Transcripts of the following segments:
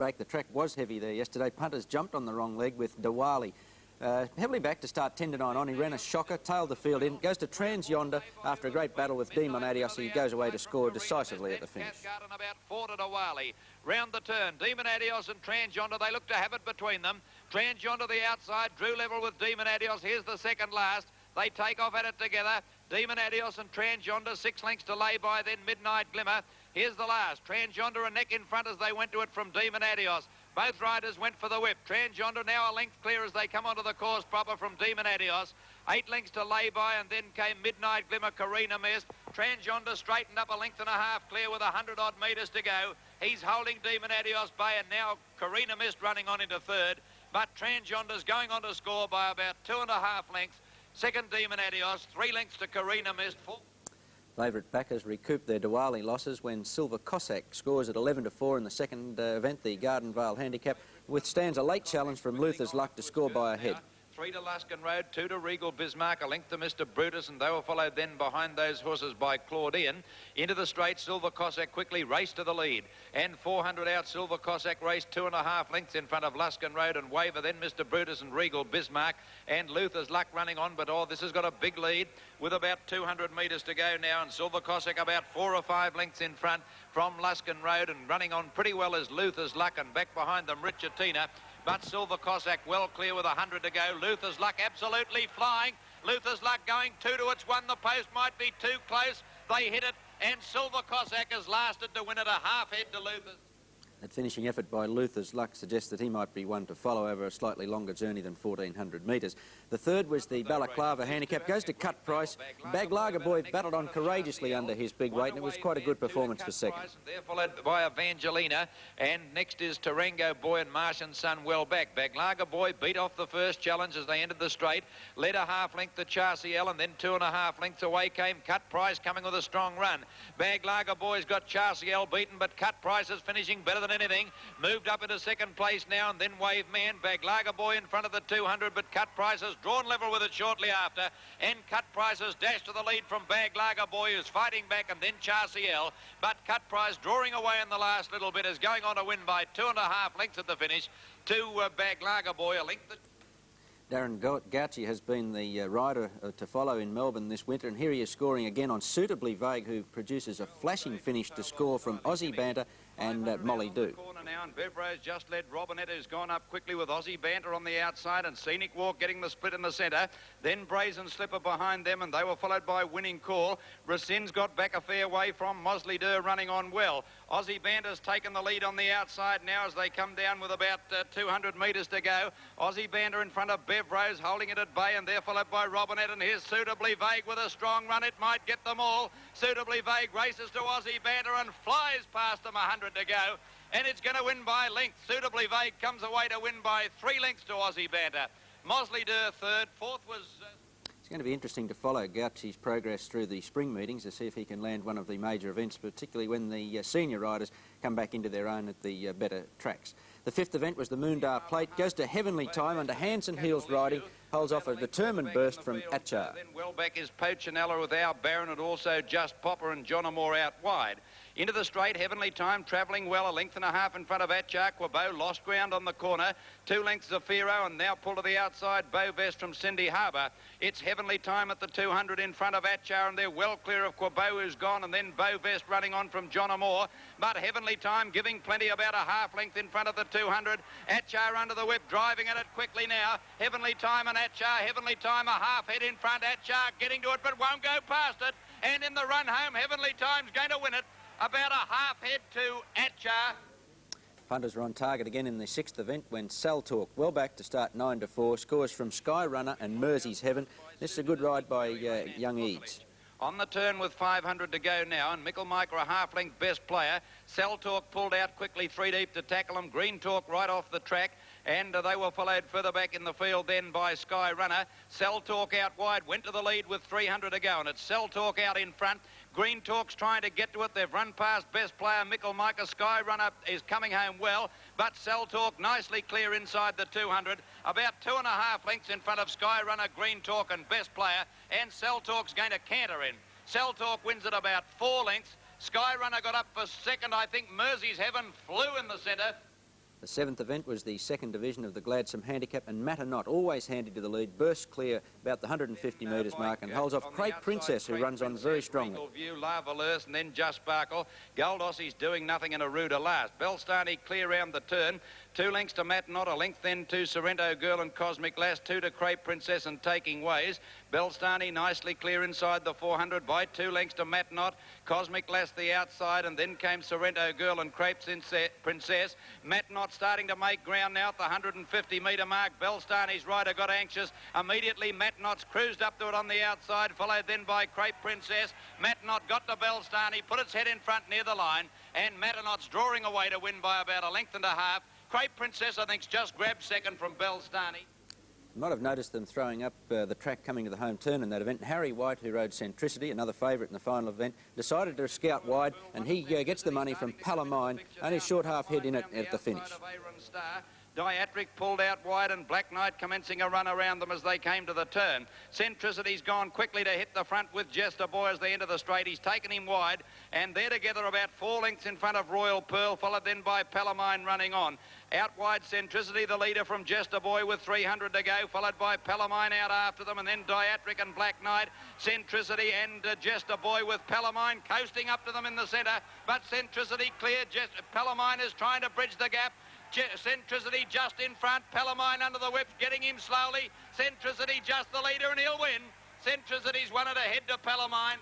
break. The track was heavy there yesterday. Punters jumped on the wrong leg with Diwali. Heavily back to start 10 to 9 on. He ran a shocker, tailed the field in, goes to Yonder after a great battle with Demon Adios. He goes away to score decisively at the finish. About 4 to Diwali. Round the turn, Demon Adios and Yonder, they look to have it between them. Yonder the outside, drew level with Demon Adios. Here's the second last. They take off at it together. Demon Adios and Yonder, 6 lengths to lay by, then Midnight Glimmer. Here's the last. Yonder a neck in front as they went to it from Demon Adios. Both riders went for the whip. Yonder now a length clear as they come onto the course proper from Demon Adios. 8 lengths to lay by, and then came Midnight Glimmer, Carina Mist. Yonder straightened up a length and a half clear with 100-odd metres to go. He's holding Demon Adios bay, and now Carina Mist running on into third. But Yonder's going on to score by about 2.5 lengths. Second, Demon Adios, 3 lengths to Carina Mist. Favourite backers recouped their Diwali losses when Silver Cossack scores at 11 to 4 in the second event. The Garden Vale Handicap withstands a late challenge from Luther's Luck to score by a head. 3 to Luskin Road, 2 to Regal Bismarck, a length to Mr. Brutus, and they were followed then behind those horses by Claudian. Into the straight, Silver Cossack quickly raced to the lead, and 400 out, Silver Cossack raced 2.5 lengths in front of Luskin Road and Waver, then Mr. Brutus and Regal Bismarck, and Luther's Luck running on, but this has got a big lead with about 200 metres to go now, and Silver Cossack about 4 or 5 lengths in front from Luskin Road, and running on pretty well is Luther's Luck, and back behind them Richatina. But Silver Cossack well clear with 100 to go. Luther's Luck absolutely flying. Luther's Luck going 2 to its 1. The post might be too close. They hit it, and Silver Cossack has lasted to win it a half head to Luther's. That finishing effort by Luther's Luck suggests that he might be one to follow over a slightly longer journey than 1,400 metres. The third was the Balaclava Handicap. Goes to Cut Price. Baglaga Boy battled on courageously under his big weight, and it was quite a good performance for second. They're followed by Evangelina, and next is Tarango Boy and Martian Sun well back. Baglaga Boy beat off the first challenge as they entered the straight. Led a half length to Charciel, and then 2.5 lengths away came Cut Price coming with a strong run. Baglaga Boy's got Charciel beaten, but Cut Price is finishing better than anything. Moved up into second place now, and then Wave Man. Baglaga Boy in front of the 200, but Cut Price has drawn level with it shortly after, and Cut Price has dashed to the lead from Baglaga Boy, who's fighting back, and then Charciel. But Cut Price drawing away in the last little bit is going on to win by 2.5 lengths at the finish to Baglaga Boy, a length that... Darren Gauci has been the rider to follow in Melbourne this winter, and here he is scoring again on Suitably Vague, who produces a flashing finish to score from Aussie Banter and Molly Doo. Now, and Bevrose just led Robinette, who's gone up quickly with Aussie Banter on the outside, and Scenic Walk getting the split in the centre. Then Brazen Slipper behind them, and they were followed by Winning Call. Racin's got back a fair way from Mosley Durr running on well. Aussie Banter's taken the lead on the outside now as they come down with about 200 metres to go. Aussie Banter in front of Bevrose, holding it at bay, and they're followed by Robinette, and here's Suitably Vague with a strong run. It might get them all. Suitably Vague races to Aussie Banter and flies past them, 100 to go. And it's going to win by length. Suitably Vague comes away to win by 3 lengths to Aussie Banter. Mosley Durr third. Fourth was... It's going to be interesting to follow Gauci's progress through the spring meetings to see if he can land one of the major events, particularly when the senior riders come back into their own at the better tracks. The fifth event was the Moondar Plate. Goes to Heavenly Time under Hands and Heels riding. Holds off a determined burst from Atchar. Then well back is Pochinella with our Baron, and also Just Popper and John Amore out wide. Into the straight, Heavenly Time travelling well, a length and a half in front of Atchar. Quabo lost ground on the corner. 2 lengths Zafiro, and now pull to the outside, Bow Vest from Cindy Harbour. It's Heavenly Time at the 200 in front of Atchar, and they're well clear of Quabo, who's gone, and then Bow Vest running on from John Amore. But Heavenly Time giving plenty, about a half length in front of the 200. Atchar under the whip, driving at it quickly now. Heavenly Time and Atchar. Heavenly Time a half head in front. Atchar getting to it, but won't go past it. And in the run home, Heavenly Time's going to win it. About a half head to Atchar. Punters are on target again in the sixth event when Sal Talk well back to start 9 to 4. Scores from Sky Runner and Mersey's Heaven. This is a good ride by young Eads. On the turn with 500 to go now, and Mickle Mike are a half-length best player. Sal Talk pulled out quickly 3 deep to tackle him. Green Talk right off the track, and they were followed further back in the field then by Sky Runner. Sal Talk out wide, went to the lead with 300 to go, and it's Sal Talk out in front. Green Talk's trying to get to it. They've run past best player Mickle Mike. Sky Runner is coming home well, but Sal Talk nicely clear inside the 200. About 2.5 lengths in front of Sky Runner, Green Talk and best player, and Sal Talk's going to canter in. Sal Talk wins at about 4 lengths. Sky Runner got up for second. I think Mersey's Heaven flew in the centre. The 7th event was the 2nd division of the Gladsome Handicap, and Matternot, always handy to the lead, bursts clear about the 150 metres mark and holds off Crepe Princess, who runs on very strongly. View, La Valeurs, and then Just Sparkle. Goldossy's doing nothing in a Ruda last. Belstani clear round the turn. 2 lengths to Matternot, a length then to Sorrento Girl and Cosmic Lass, 2 to Crepe Princess and Taking Ways. Belstani nicely clear inside the 400 by 2 lengths to Matternot. Cosmic Lass the outside, and then came Sorrento Girl and Crepe Princess. Matternot starting to make ground now at the 150 metre mark. Belstani's rider got anxious. Immediately Matternot's cruised up to it on the outside, followed then by Crepe Princess. Matternot got to Belstani, put its head in front near the line, and Matternot's drawing away to win by about a length and a half. Crepe Princess, I think, just grabbed second from Belstani. You might have noticed them throwing up the track coming to the home turn in that event. Harry White, who rode Centricity, another favourite in the final event, decided to scout wide, and he gets the money from Palomine, only short half head in it at the finish. Diatric pulled out wide, and Black Knight commencing a run around them as they came to the turn. Centricity's gone quickly to hit the front with Jester Boy as they enter the straight. He's taken him wide, and they're together about 4 lengths in front of Royal Pearl, followed then by Palomine running on. Out wide, Centricity, the leader from Jester Boy with 300 to go, followed by Palomine out after them, and then Diatric and Black Knight. Centricity and Jester Boy with Palomine coasting up to them in the centre, but Centricity cleared. Palomine is trying to bridge the gap. Centricity just in front, Palomine under the whips, getting him slowly. Centricity just the leader, and he'll win. Centricity's won it ahead to Palomine.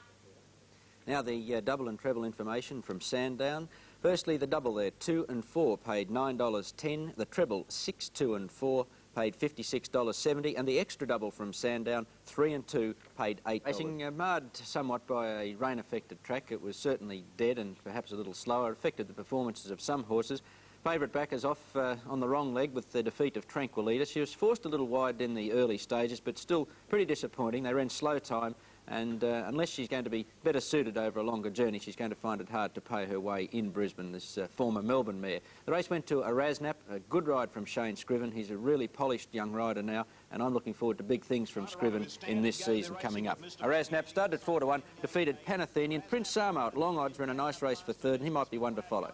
Now the double and treble information from Sandown. Firstly, the double there, 2 and 4, paid $9.10. The treble, 6, 2 and 4, paid $56.70. And the extra double from Sandown, 3 and 2, paid $8. Racing marred somewhat by a rain-affected track. It was certainly dead and perhaps a little slower. It affected the performances of some horses. Favourite backers off on the wrong leg with the defeat of Tranquilita. She was forced a little wide in the early stages, but still pretty disappointing. They ran slow time, and unless she's going to be better suited over a longer journey, she's going to find it hard to pay her way in Brisbane, this former Melbourne mare. The race went to Araznap, a good ride from Shane Scriven. He's a really polished young rider now, and I'm looking forward to big things from Scriven in this season coming up. Araznap started 4 to 1, defeated Panathenian. Prince Samo at long odds ran a nice race for third, and he might be one to follow.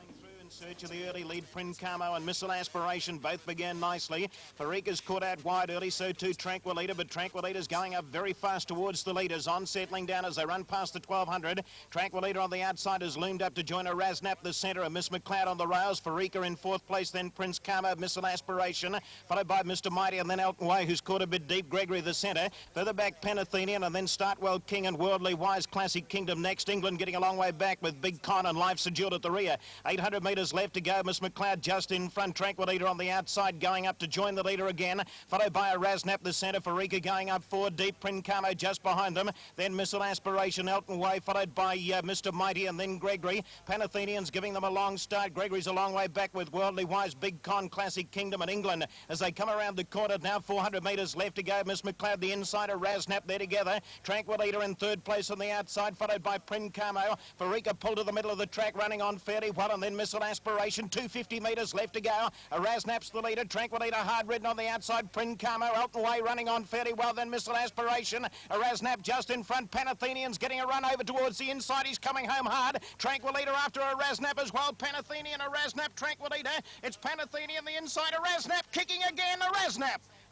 Search of the early lead, Princamo and Missile Aspiration both began nicely. Farika's caught out wide early, so too Tranquilita, but Tranquilita's going up very fast towards the leaders, on settling down as they run past the 1200. Tranquilita on the outside has loomed up to join Araznap, the centre, and Miss McLeod on the rails. Farika in 4th place, then Prince Camo, Missile Aspiration, followed by Mr. Mighty, and then Elton Way, who's caught a bit deep. Gregory the centre, further back Panathenian, and then Startwell King and Worldly Wise. Classic Kingdom next. England getting a long way back with Big Con and Life Secured at the rear. 800 metres left to go. Miss McLeod just in front. Tranquilita on the outside going up to join the leader again, followed by Araznap, the centre. Farika going up 4 deep. Princamo just behind them. Then Missile Aspiration, Elton Way, followed by Mr. Mighty, and then Gregory. Panathenians giving them a long start. Gregory's a long way back with Worldly Wise, Big Con, Classic Kingdom and England as they come around the corner. Now 400 metres left to go. Miss McLeod the inside, Araznap there together. Tranquilita in 3rd place on the outside, followed by Princamo. Farika pulled to the middle of the track, running on fairly well, and then Missile Aspiration. 250 metres left to go. Araznap's the leader. Tranquilita hard ridden on the outside. Princamo, Elton Way running on fairly well. Then Missile Aspiration. Araznap just in front. Panathenian's getting a run over towards the inside. He's coming home hard. Tranquilita after Araznap as well. Panathenian, Araznap, Tranquilita. It's Panathenian the inside. Araznap kicking again.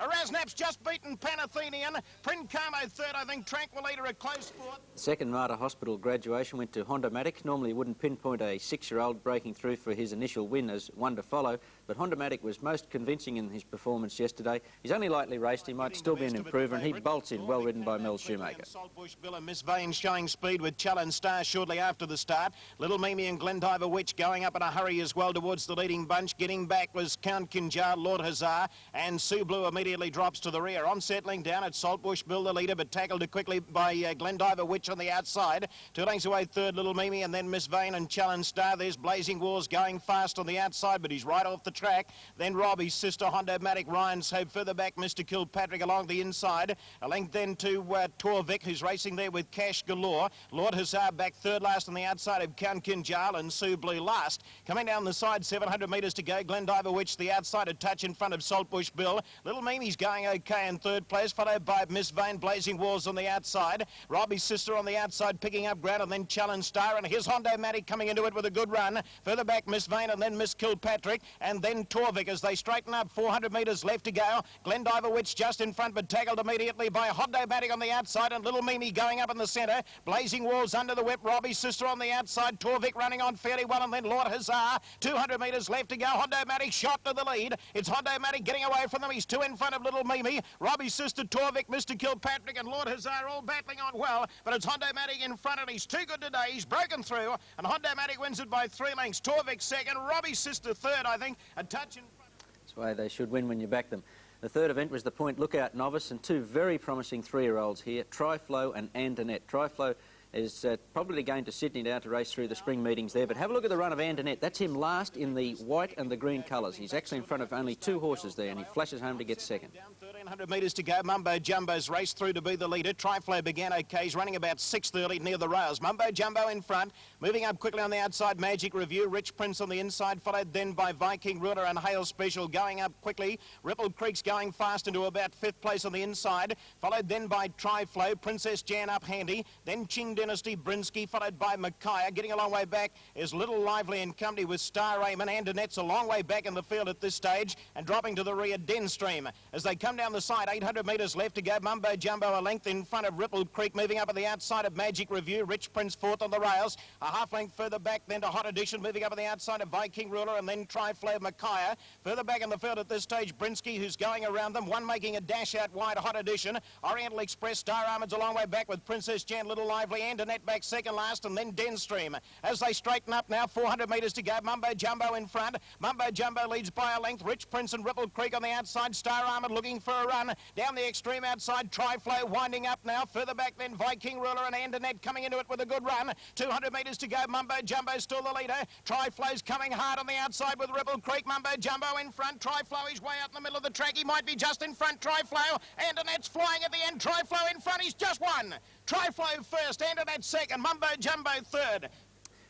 Araznap's just beaten Panathenian. Princamo 3rd, I think. Tranquilita a close 4th. The second Mater Hospital graduation went to Hondomatic. Normally you wouldn't pinpoint a 6-year-old breaking through for his initial win as one to follow, but Hondomatic was most convincing in his performance yesterday. He's only lightly raced. He might still be an improver, and he bolts in, well ridden by Mel Shoemaker. Saltbush Bill and Miss Vane showing speed with Challenge Star shortly after the start. Little Mimi and Glendiver Witch going up in a hurry as well towards the leading bunch. Getting back was Count Kinjar, Lord Hazar, and Sue Blue immediately drops to the rear. On settling down at Saltbush Bill, the leader, but tackled quickly by Glendiver Witch on the outside. 2 lengths away 3rd, Little Mimi, and then Miss Vane and Challenge Star. There's Blazing Wars going fast on the outside, but he's right off the track. Then Robbie's sister, Hondomatic, Ryan's Hope. Further back, Mr. Kilpatrick along the inside. A length then to Torvik, who's racing there with Cash Galore. Lord Hazar back 3rd last on the outside of Count Kinjal, and Sue Blue last. Coming down the side, 700 metres to go. Glendiver Witch, the outside, a touch in front of Saltbush Bill. Little Mimi's going okay in 3rd place, followed by Miss Vane, Blazing Wars on the outside. Robbie's sister on the outside picking up ground, and then Challenge Star, and here's Hondomatic coming into it with a good run. Further back, Miss Vane, and then Miss Kilpatrick, and then Torvik as they straighten up. 400 metres left to go. Glendivewitch just in front, but tackled immediately by Hondomatic on the outside, and Little Mimi going up in the centre. Blazing Walls under the whip. Robbie's sister on the outside. Torvik running on fairly well, and then Lord Hussar. 200 metres left to go. Hondomatic shot to the lead. It's Hondomatic getting away from them. He's 2 in front of Little Mimi. Robbie's sister Torvik, Mr. Kilpatrick, and Lord Hussar all battling on well, but it's Hondomatic in front, and he's too good today. He's broken through, and Hondomatic wins it by 3 lengths. Torvik second. Robbie's sister third, I think. A touch in front. That's why they should win when you back them. The third event was the Point Lookout Novice, and 2 very promising 3-year-olds here, Triflow and Antoinette. Triflow is probably going to Sydney now to race through the spring meetings there, but have a look at the run of Antoinette. That's him last in the white and the green colours. He's actually in front of only 2 horses there, and he flashes home to get second. Down 1,300 metres to go. Mumbo Jumbo's raced through to be the leader. Triflow began okay. He's running about 6:30 near the rails. Mumbo Jumbo in front. Moving up quickly on the outside, Magic Review. Rich Prince on the inside, followed then by Viking Ruler and Hale Special going up quickly. Ripple Creek's going fast into about 5th place on the inside, followed then by Triflow. Princess Jan up handy. Then Ching Dynasty, Brinsky, followed by Micaiah. Getting a long way back is Little Lively in company with Star Raymond. Antoinette's a long way back in the field at this stage, and dropping to the rear, Denstream. As they come down the side, 800 metres left to go. Mumbo Jumbo a length in front of Ripple Creek, moving up at the outside of Magic Review. Rich Prince 4th on the rails. A half length further back then to Hot Edition, moving up at the outside of Viking Ruler, and then Triflow Micaiah. Further back in the field at this stage, Brinsky, who's going around them. One making a dash out wide, Hot Edition. Oriental Express, Star Armand's a long way back with Princess Jan, Little Lively. Antoinette back second last, and then Denstream. As they straighten up now, 400 metres to go. Mumbo Jumbo in front. Mumbo Jumbo leads by a length. Rich Prince and Ripple Creek on the outside. Star Armand looking for a run. Down the extreme outside, Triflow winding up now. Further back then, Viking Ruler and Antoinette coming into it with a good run. 200 metres to go. Mumbo Jumbo still the leader. Triflow's coming hard on the outside with Ripple Creek. Mumbo Jumbo in front. Triflow is way out in the middle of the track. He might be just in front. Triflow. Antoinette's flying at the end. Triflow in front. He's just won. Triflow first. Antoinette second. Mumbo Jumbo third.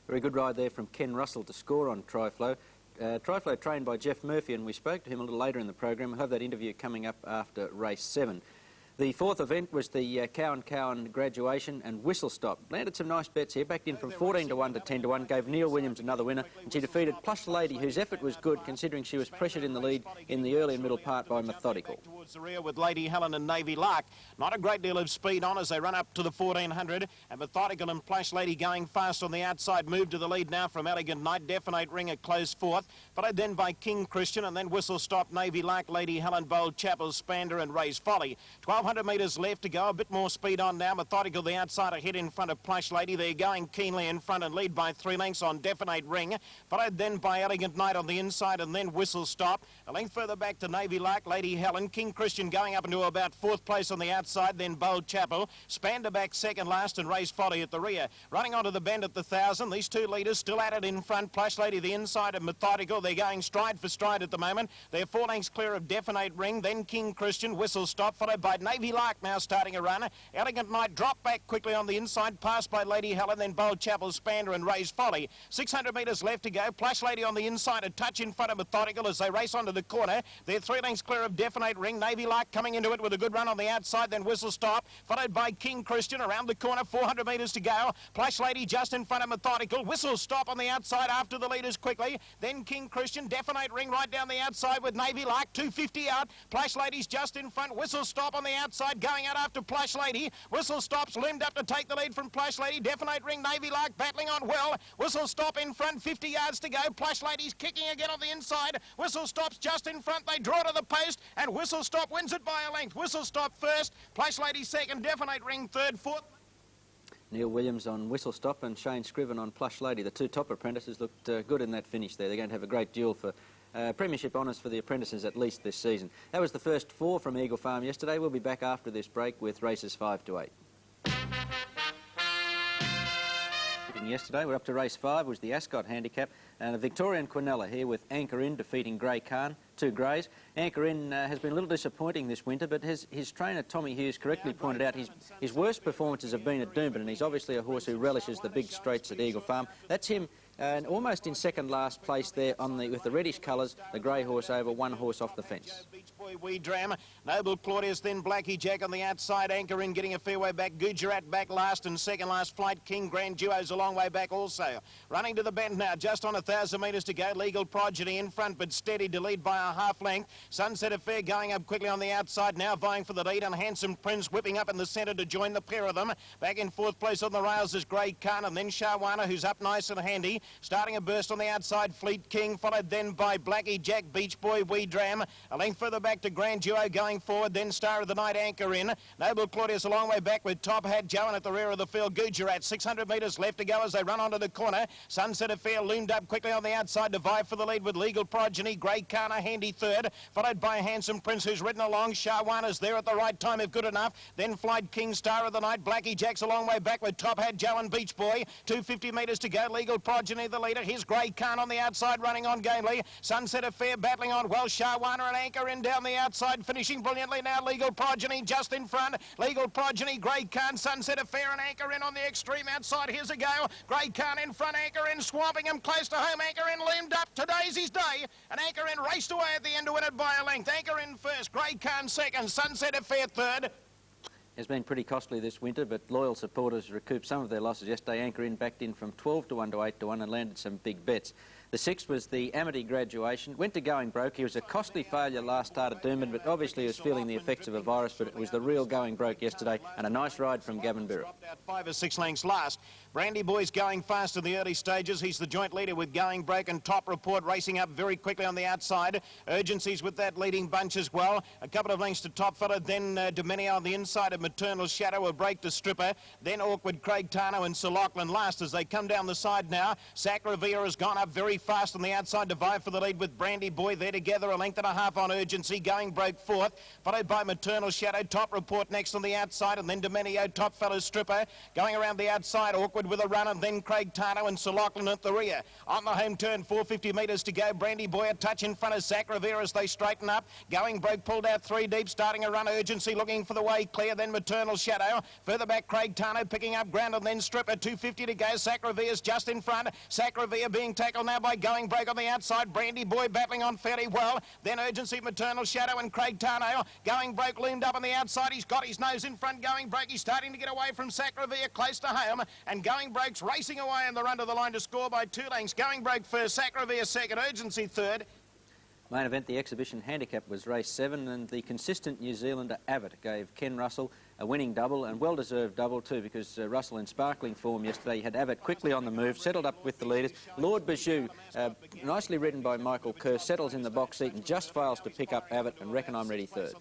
Very good ride there from Ken Russell to score on Triflow. Triflow trained by Jeff Murphy, and we spoke to him a little later in the program. We'll have that interview coming up after race 7. The fourth event was the Cowan graduation and whistle stop. Landed some nice bets here, backed in from 14 to 1 to 10 to 1, gave Neil Williams another winner, and she defeated Plush Lady, whose effort was good considering she was pressured in the lead in the early and middle part by Methodical. Towards the rear with Lady Helen and Navy Lark. Not a great deal of speed on as they run up to the 1400, and Methodical and Plush Lady going fast on the outside. Move to the lead now from Elegant Knight. Definite Ring a close 4th, followed then by King Christian, and then whistle stop Navy Lark, Lady Helen, Bold Chapel, Spander and Ray's Folly. 1200 metres left to go. A bit more speed on now. Methodical the outside ahead in front of Plush Lady. They're going keenly in front and lead by 3 lengths on Definite Ring, followed then by Elegant Knight on the inside, and then Whistle Stop. A length further back to Navy Lark, Lady Helen. King Christian going up into about 4th place on the outside, then Bold Chapel. Spander back second last, and Ray's Folly at the rear. Running onto the bend at the 1,000. These 2 leaders still at it in front. Plush Lady the inside of Methodical. They're going stride for stride at the moment. They're 4 lengths clear of Definite Ring, then King Christian, Whistle Stop, followed by Navy Lark now starting a run. Elegant Knight drop back quickly on the inside, passed by Lady Helen, then Bold Chapel, Spander and Ray's Folly. 600 metres left to go. Plush Lady on the inside, a touch in front of Methodical as they race onto the corner. They're 3 lengths clear of Definite Ring. Navy Lark coming into it with a good run on the outside, then Whistle Stop, followed by King Christian around the corner. 400 metres to go. Plush Lady just in front of Methodical. Whistle Stop on the outside after the leaders quickly. Then King Christian, Definite Ring right down the outside with Navy Lark. 250 out. Plush Lady's just in front. Whistle Stop on the outside going out after Plush Lady. Whistle Stop's loomed up to take the lead from Plush Lady. Definite Ring, Navy Lark battling on well. Whistle Stop in front, 50 yards to go. Plush Lady's kicking again on the inside. Whistle Stop's just in front. They draw to the post, and Whistle Stop wins it by a length. Whistle Stop first, Plush Lady second, Definite Ring third, 4th. Neil Williams on Whistle Stop and Shane Scriven on Plush Lady. The 2 top apprentices looked good in that finish there. They're going to have a great duel for premiership honours for the apprentices at least this season. That was the first 4 from Eagle Farm yesterday. We'll be back after this break with races 5 to 8. Yesterday we're up to race 5, was the Ascot Handicap, and the Victorian Quinella here with Anchor In defeating Grey Khan, 2 greys. Anchor In has been a little disappointing this winter, but his trainer Tommy Hughes correctly pointed out his worst performances have been at Doomben, and he's obviously a horse who relishes the big straights at Eagle Farm. That's him And almost in second last place there on with the reddish colours, the grey horse over, one horse off the fence. Beach Boy, Wee Dram, Noble Claudius, then Blackie Jack on the outside, Anchor in getting a fair way back, Gujarat back last and second last, Flight King, Grand Duo's a long way back also. Running to the bend now, just on 1,000 metres to go, Legal Progeny in front but steady to lead by a half length. Sunset Affair going up quickly on the outside, now vying for the lead, and Handsome Prince whipping up in the centre to join the pair of them. Back in fourth place on the rails is Grey Khan and then Shawana, who's up nice and handy. Starting a burst on the outside, Fleet King, followed then by Blackie Jack, Beach Boy, Wee Dram. A length further back to Grand Duo going forward, then Star of the Night Anchor in. Noble Claudius a long way back with Top Hat Joe, and at the rear of the field, Gujarat. 600 metres left to go as they run onto the corner. Sunset Affair loomed up quickly on the outside to vie for the lead with Legal Progeny. Grey Khan a handy third, followed by Handsome Prince, who's ridden along. Shawana's there at the right time if good enough. Then Flight King, Star of the Night. Blackie Jack's a long way back with Top Hat Joe and Beach Boy. 250 metres to go. Legal Progeny the leader. Here's Grey Khan on the outside running on gamely. Sunset Affair battling on well. Shawana and Anchor in down the outside, finishing brilliantly now. Legal Progeny just in front. Legal Progeny, Grey Khan, Sunset Affair and Anchor in on the extreme outside. Here's a go. Grey Khan in front, Anchor in swamping him close to home. Anchor in loomed up. Today's his day. And Anchor in raced away at the end to win it by a length. Anchor in first, Grey Khan second, Sunset Affair third. It's been pretty costly this winter, but loyal supporters recouped some of their losses yesterday. Anchor in backed in from 12 to 1 to 8 to 1 and landed some big bets. The sixth was the Amity Graduation. Went to Going Broke. He was a costly failure last start at Doomben, but obviously he was feeling the effects of a virus, but it was the real Going Broke yesterday, and a nice ride from Gavin Birrell. Dropped out 5 or 6 lengths last. Brandy Boy's going fast in the early stages. He's the joint leader with Going Broke, and Top Report racing up very quickly on the outside. Urgencies with that leading bunch as well. A couple of lengths to Top Fella, then Domenio on the inside of Maternal Shadow, a break to Stripper, then Awkward Craig Tano and Sir Lachlan last as they come down the side now. Sacravia has gone up very fast on the outside to vie for the lead with Brandy Boy. They're together, a length and a half on Urgency. Going Broke fourth, followed by Maternal Shadow. Top Report next on the outside, and then Domenio, Top Fellow, Stripper. Going around the outside, Awkward with a run, and then Craig Tano and Sir Lachlan at the rear. On the home turn, 450 metres to go. Brandy Boy a touch in front of Sacravia as they straighten up. Going Broke pulled out 3 deep, starting a run. Urgency looking for the way clear, then Maternal Shadow. Further back, Craig Tano picking up ground, and then Stripper. 250 to go. Sacravia's just in front. Sacravia being tackled now by Going Broke on the outside. Brandy Boy battling on fairly well. Then Urgency, Maternal Shadow and Craig Tano. Going Broke loomed up on the outside. He's got his nose in front. Going Broke, he's starting to get away from Sacravia close to home. And Going Broke's racing away in the run to the line to score by 2 lengths. Going Broke first, Sacravia second, Urgency third. Main event, the exhibition handicap, was race 7, and the consistent New Zealander Avitt gave Ken Russell a winning double, and well-deserved double too, because Russell in sparkling form yesterday had Avitt quickly on the move, settled up with the leaders. Lord Bijou, nicely ridden by Michael Kerr, settles in the box seat and just fails to pick up Avitt, and Reckon I'm Ready third.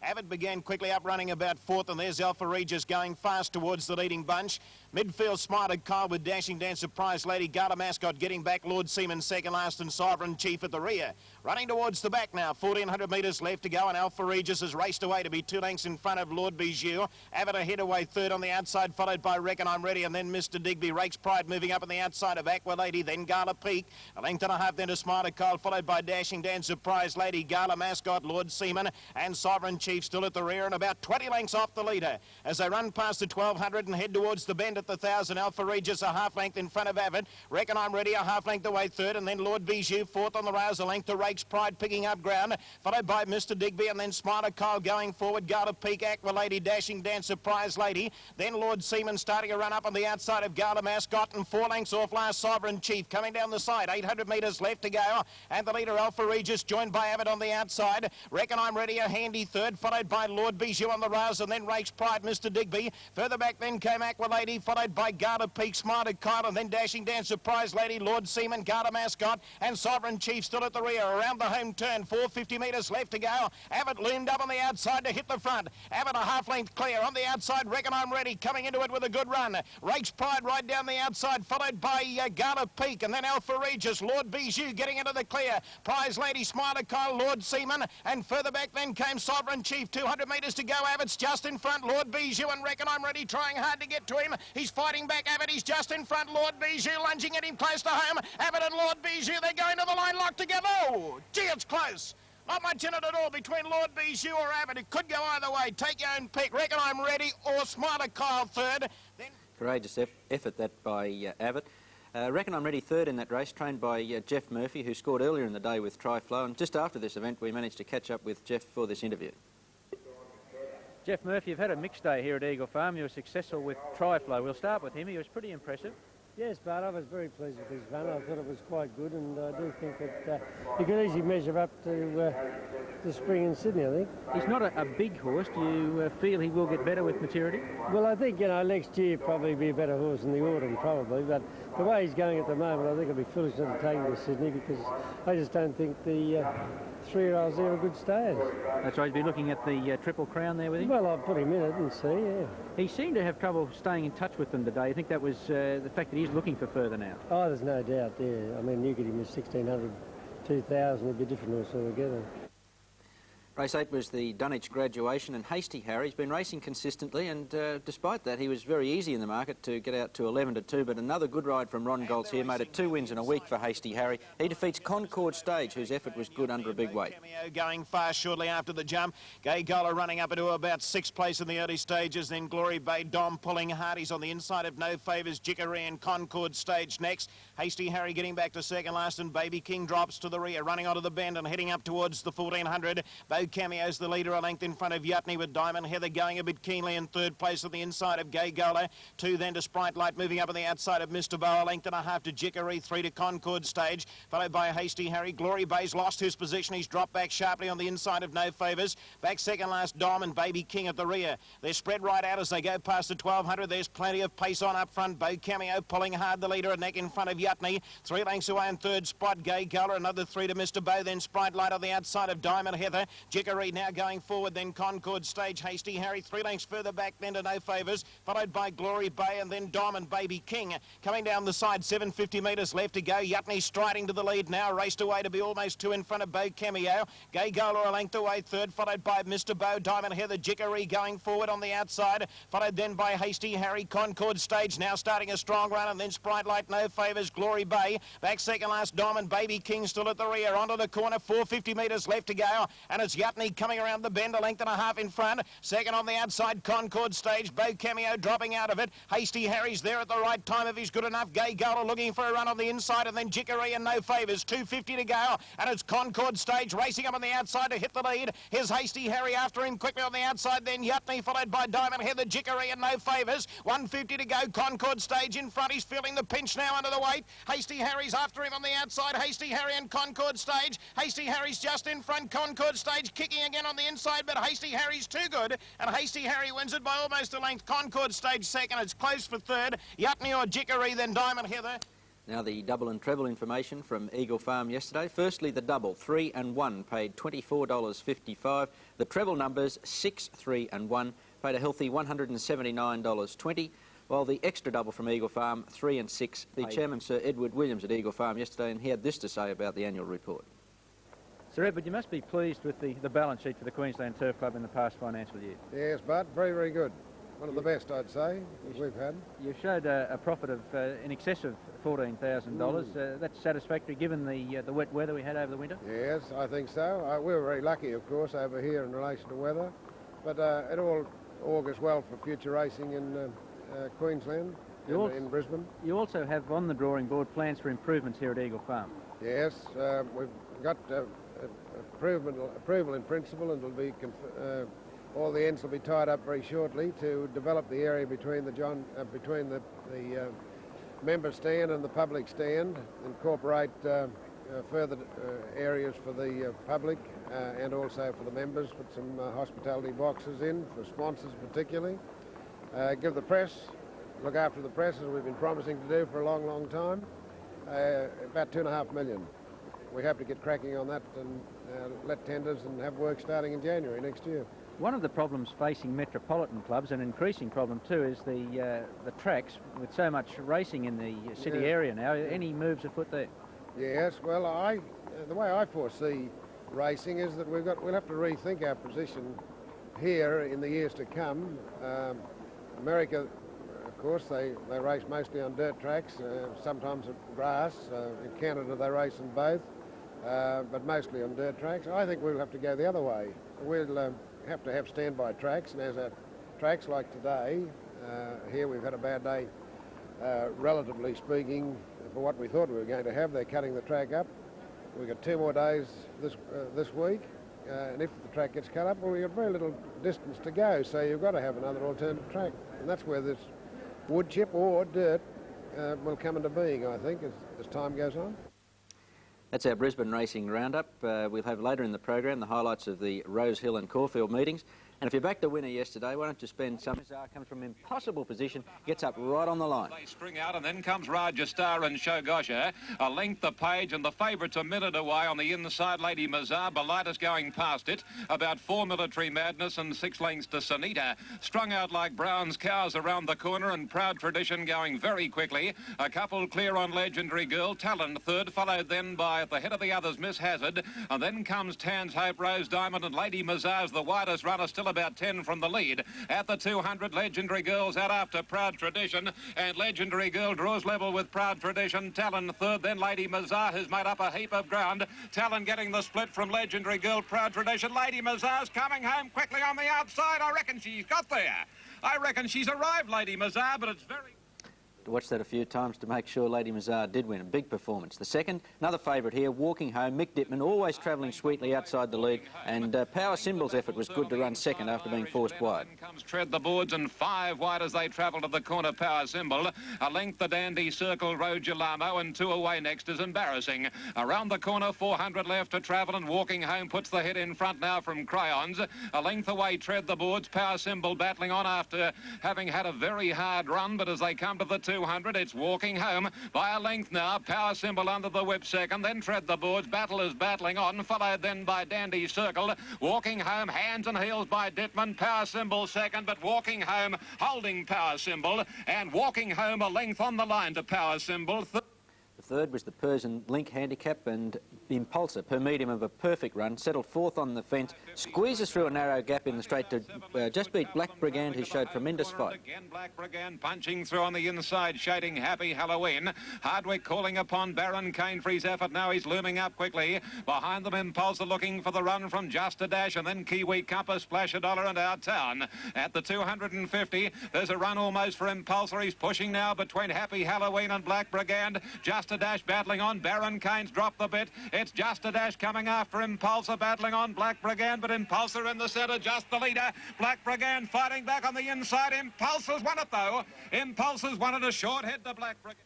Avitt began quickly up, running about fourth, and there's Alpha Regis going fast towards the leading bunch. Midfield, Smarted Kyle with Dashing Dance, Surprise Lady, Garter Mascot getting back, Lord Seaman second last, and Sovereign Chief at the rear. Running towards the back now, 1,400 metres left to go, and Alpha Regis has raced away to be 2 lengths in front of Lord Bijou. Avitt ahead away third on the outside, followed by Reckon I'm Ready, and then Mr. Digby. Rake's Pride moving up on the outside of Aqua Lady, then Gala Peak. A length and a half then to Smarted Kyle, followed by Dashing Dance, Surprise Lady, Gala Mascot, Lord Seaman, and Sovereign Chief still at the rear, and about 20 lengths off the leader. As they run past the 1,200 and head towards the bend at the 1,000, Alpha Regis a half length in front of Avitt. Reckon I'm Ready a half length away third, and then Lord Bijou fourth on the rails, a length to Rake's Pride picking up ground, followed by Mr. Digby, and then Smarter Kyle going forward. Gala Peak, Aqua Lady, Dashing Dance, Surprise Lady, then Lord Seaman starting a run up on the outside of Gala Mascot, and 4 lengths off last Sovereign Chief coming down the side. 800 metres left to go, and the leader Alpha Regis joined by Avitt on the outside. Reckon I'm Ready a handy third, followed by Lord Bijou on the rails, and then Rake's Pride, Mr. Digby. Further back then came Aqua Lady, followed by Garter Peak, Smarter Kyle, and then Dashing Dance, Surprise Lady, Lord Seaman, Garter Mascot, and Sovereign Chief still at the rear. Around the home turn, 450 metres left to go. Avitt loomed up on the outside to hit the front. Avitt a half length clear. On the outside, Reckon I'm Ready coming into it with a good run. Rake's Pride right down the outside, followed by Garter Peak, and then Alpha Regis, Lord Bijou getting into the clear. Prize Lady, Smarter Kyle, Lord Seaman, and further back then came Sovereign Chief. 200 metres to go. Avitt's just in front. Lord Bijou and Reckon I'm Ready trying hard to get to him. He's fighting back. Avitt, he's just in front. Lord Bijou lunging at him close to home. Avitt and Lord Bijou, they're going to the line locked together. Oh, gee, it's close. Not much in it at all between Lord Bijou or Avitt. It could go either way. Take your own pick. Reckon I'm Ready or Smarter Kyle third. Then Courageous effort that by Avitt. Reckon I'm Ready third in that race, trained by Jeff Murphy, who scored earlier in the day with Tri-Flow, and just after this event we managed to catch up with Jeff for this interview. Jeff Murphy, you've had a mixed day here at Eagle Farm. You were successful with Tri-Flow. We'll start with him. He was pretty impressive. Yes, but I was very pleased with his run. I thought it was quite good, and I do think that he could easily measure up to the spring in Sydney, I think. He's not a big horse. Do you feel he will get better with maturity? Well, I think, next year probably be a better horse in the autumn, probably, but the way he's going at the moment, I think it'll be foolish not to take him to Sydney, because I just don't think the 3-year-olds there are good stayers. That's right, he'd be looking at the Triple Crown there with him? Well, I'll put him in it and see, yeah. He seemed to have trouble staying in touch with them today. I think that was the fact that he's looking for further now. Oh, there's no doubt there. I mean, you get him at 1,600, 2,000, it'd be a different horse altogether. Race 8 was the Dunwich Graduation, and Hasty Harry's been racing consistently, and despite that he was very easy in the market to get out to 11-2, but another good ride from Ron Goltz here made it 2 wins in a week for Hasty Harry. He defeats Concord Stage, whose effort was good under a big weight. Going fast shortly after the jump. Gay Gola running up into about 6th place in the early stages, then Glory Bay Dom pulling hard. He's on the inside of No Favours, Jickery and Concord Stage next. Hasty Harry getting back to second last, and Baby King drops to the rear, running onto the bend and heading up towards the 1,400. Bo Cameo's the leader, a length in front of Yutney, with Diamond Heather going a bit keenly in 3rd place on the inside of Gay Gola. 2 then to Sprite Light, moving up on the outside of Mr. Bow, a length and a half to Jickery, 3 to Concord Stage, followed by Hasty Harry. Glory Bay's lost his position. He's dropped back sharply on the inside of No Favours. Back second last, Dom and Baby King at the rear. They're spread right out as they go past the 1,200. There's plenty of pace on up front. Bo Cameo pulling hard, the leader, a neck in front of Yutney. 3 lengths away in 3rd spot, Gay Gola. Another 3 to Mr. Bow, then Sprite Light on the outside of Diamond Heather. Jickery now going forward, then Concord Stage. Hasty Harry 3 lengths further back, then to No Favours, followed by Glory Bay and then Dom and Baby King. Coming down the side, 750 metres left to go. Yutney striding to the lead now, raced away to be almost 2 in front of Bo Cameo. Gay Gola a length away 3rd, followed by Mr. Bow, Diamond Heather, Jickery going forward on the outside, followed then by Hasty Harry. Concord Stage now starting a strong run, and then Sprite Light, No Favours, Glory Bay. Back second last, Dom and Baby King still at the rear. Onto the corner, 450 metres left to go, and it's Yutney coming around the bend, a length and a half in front. Second on the outside, Concord Stage. Bo Cameo dropping out of it. Hasty Harry's there at the right time if he's good enough. Gay Gola looking for a run on the inside, and then Jickery and No Favours. 250 to go, and it's Concord Stage racing up on the outside to hit the lead. Here's Hasty Harry after him quickly on the outside, then Yutney, followed by Diamond Heather, Jickery and No Favours. 150 to go, Concord Stage in front. He's feeling the pinch now under the weight. Hasty Harry's after him on the outside. Hasty Harry and Concord Stage. Hasty Harry's just in front. Concord Stage kicking again on the inside, but Hasty Harry's too good, and Hasty Harry wins it by almost a length. Concord Stage second. It's close for 3rd. Yutney or Jickery, then Diamond Heather. Now the double and treble information from Eagle Farm yesterday. Firstly, the double, 3 and 1, paid $24.55. The treble numbers, 6, 3 and 1, paid a healthy $179.20. While the extra double from Eagle Farm, 3 and 6, the chairman, Sir Edward Williams at Eagle Farm yesterday, and he had this to say about the annual report. Sir Edward, you must be pleased with the balance sheet for the Queensland Turf Club in the past financial year. Yes, Bud, very, very good. One of the best, I'd say, we've had. You showed a profit of in excess of $14,000. That's satisfactory given the wet weather we had over the winter? Yes, I think so. We were very lucky, of course, over here in relation to weather. But it all augurs well for future racing in Queensland, in Brisbane. You also have on the drawing board plans for improvements here at Eagle Farm. Yes, we've got approval in principle, and it'll be all the ends will be tied up very shortly to develop the area between the member stand and the public stand, incorporate further areas for the public and also for the members, put some hospitality boxes in for sponsors particularly, give the press, look after the press as we've been promising to do for a long, long time, about $2.5 million. We hope to get cracking on that and let tenders and have work starting in January next year. One of the problems facing metropolitan clubs, an increasing problem too, is the tracks with so much racing in the city area now. Any moves afoot there? Yes, well, the way I foresee racing is that we'll have to rethink our position here in the years to come. America, of course, they race mostly on dirt tracks, sometimes at grass. In Canada they race on both, but mostly on dirt tracks. I think we'll have to go the other way. We'll have to have standby tracks, and as our tracks like today, here we've had a bad day, relatively speaking, for what we thought we were going to have. They're cutting the track up. We've got 2 more days this week, and if the track gets cut up, well, we've got very little distance to go, so you've got to have another alternative track, and that's where this wood chip or dirt will come into being, I think, as time goes on. That's our Brisbane Racing Roundup. We'll have later in the program the highlights of the Rose Hill and Caulfield meetings. And if you backed the winner yesterday, why don't you spend some... Mizar comes from impossible position, gets up right on the line. They string out, and then comes Rajastar and Shogosha. A length the page, and the favourites a minute away on the inside. Lady Mizar, Belitis going past it. About 4 Military Madness and 6 lengths to Sunita. Strung out like Brown's cows around the corner, and Proud Tradition going very quickly. A couple clear on Legendary Girl. Talon third, followed then by at the head of the others Miss Hazard. And then comes Tan's Hope, Rose Diamond, and Lady Mizar's the widest runner, still about 10 from the lead. At the 200, Legendary Girl's out after Proud Tradition, and Legendary Girl draws level with Proud Tradition. Talon third, then Lady Mizar, who's made up a heap of ground. Talon getting the split from Legendary Girl, Proud Tradition. Lady Mizar's coming home quickly on the outside. I reckon she's got there. I reckon she's arrived, Lady Mizar, but it's very... Watched that a few times to make sure Lady Mizar did win. A big performance. The second, another favourite here, Walking Home. Mick Dittman always travelling sweetly outside the lead, and Power Symbol's effort was good to run second after being forced wide. Comes Tread the Boards, and 5 wide as they travel to the corner. Power Symbol. A length the Dandy Circle, Road Gelamo, and 2 away next is Embarrassing. Around the corner, 400 left to travel, and Walking Home puts the head in front now from Crayons. A length away, Tread the Boards. Power Symbol battling on after having had a very hard run, but as they come to the 200, it's Walking Home by a length now. Power Symbol under the whip second, then Tread the Boards. Battle is battling on, followed then by Dandy Circle. Walking Home, hands and heels by Dittman. Power Symbol second, but Walking Home holding Power Symbol, and Walking Home a length on the line to Power Symbol. The third was the Persian Link Handicap, and Impulsor, per medium of a perfect run, settled fourth on the fence, squeezes through a narrow gap in the straight to just beat Black Brigand, who showed tremendous fight. Again, Black Brigand punching through on the inside, shading Happy Halloween. Hardwick calling upon Baron Kane for his effort. Now he's looming up quickly. Behind them, Impulsor looking for the run from Just a Dash, and then Kiwi Compass, Splash a Dollar, and Our Town. At the 250, there's a run almost for Impulsor. He's pushing now between Happy Halloween and Black Brigand. Just a Dash battling on. Baron Kane's dropped the bit. It's Just a Dash coming after Impulsor, battling on Black Brigand, but Impulsor in the centre, just the leader. Black Brigand fighting back on the inside. Impulsor's won it, though. Impulsor's won it a short head to Black Brigand.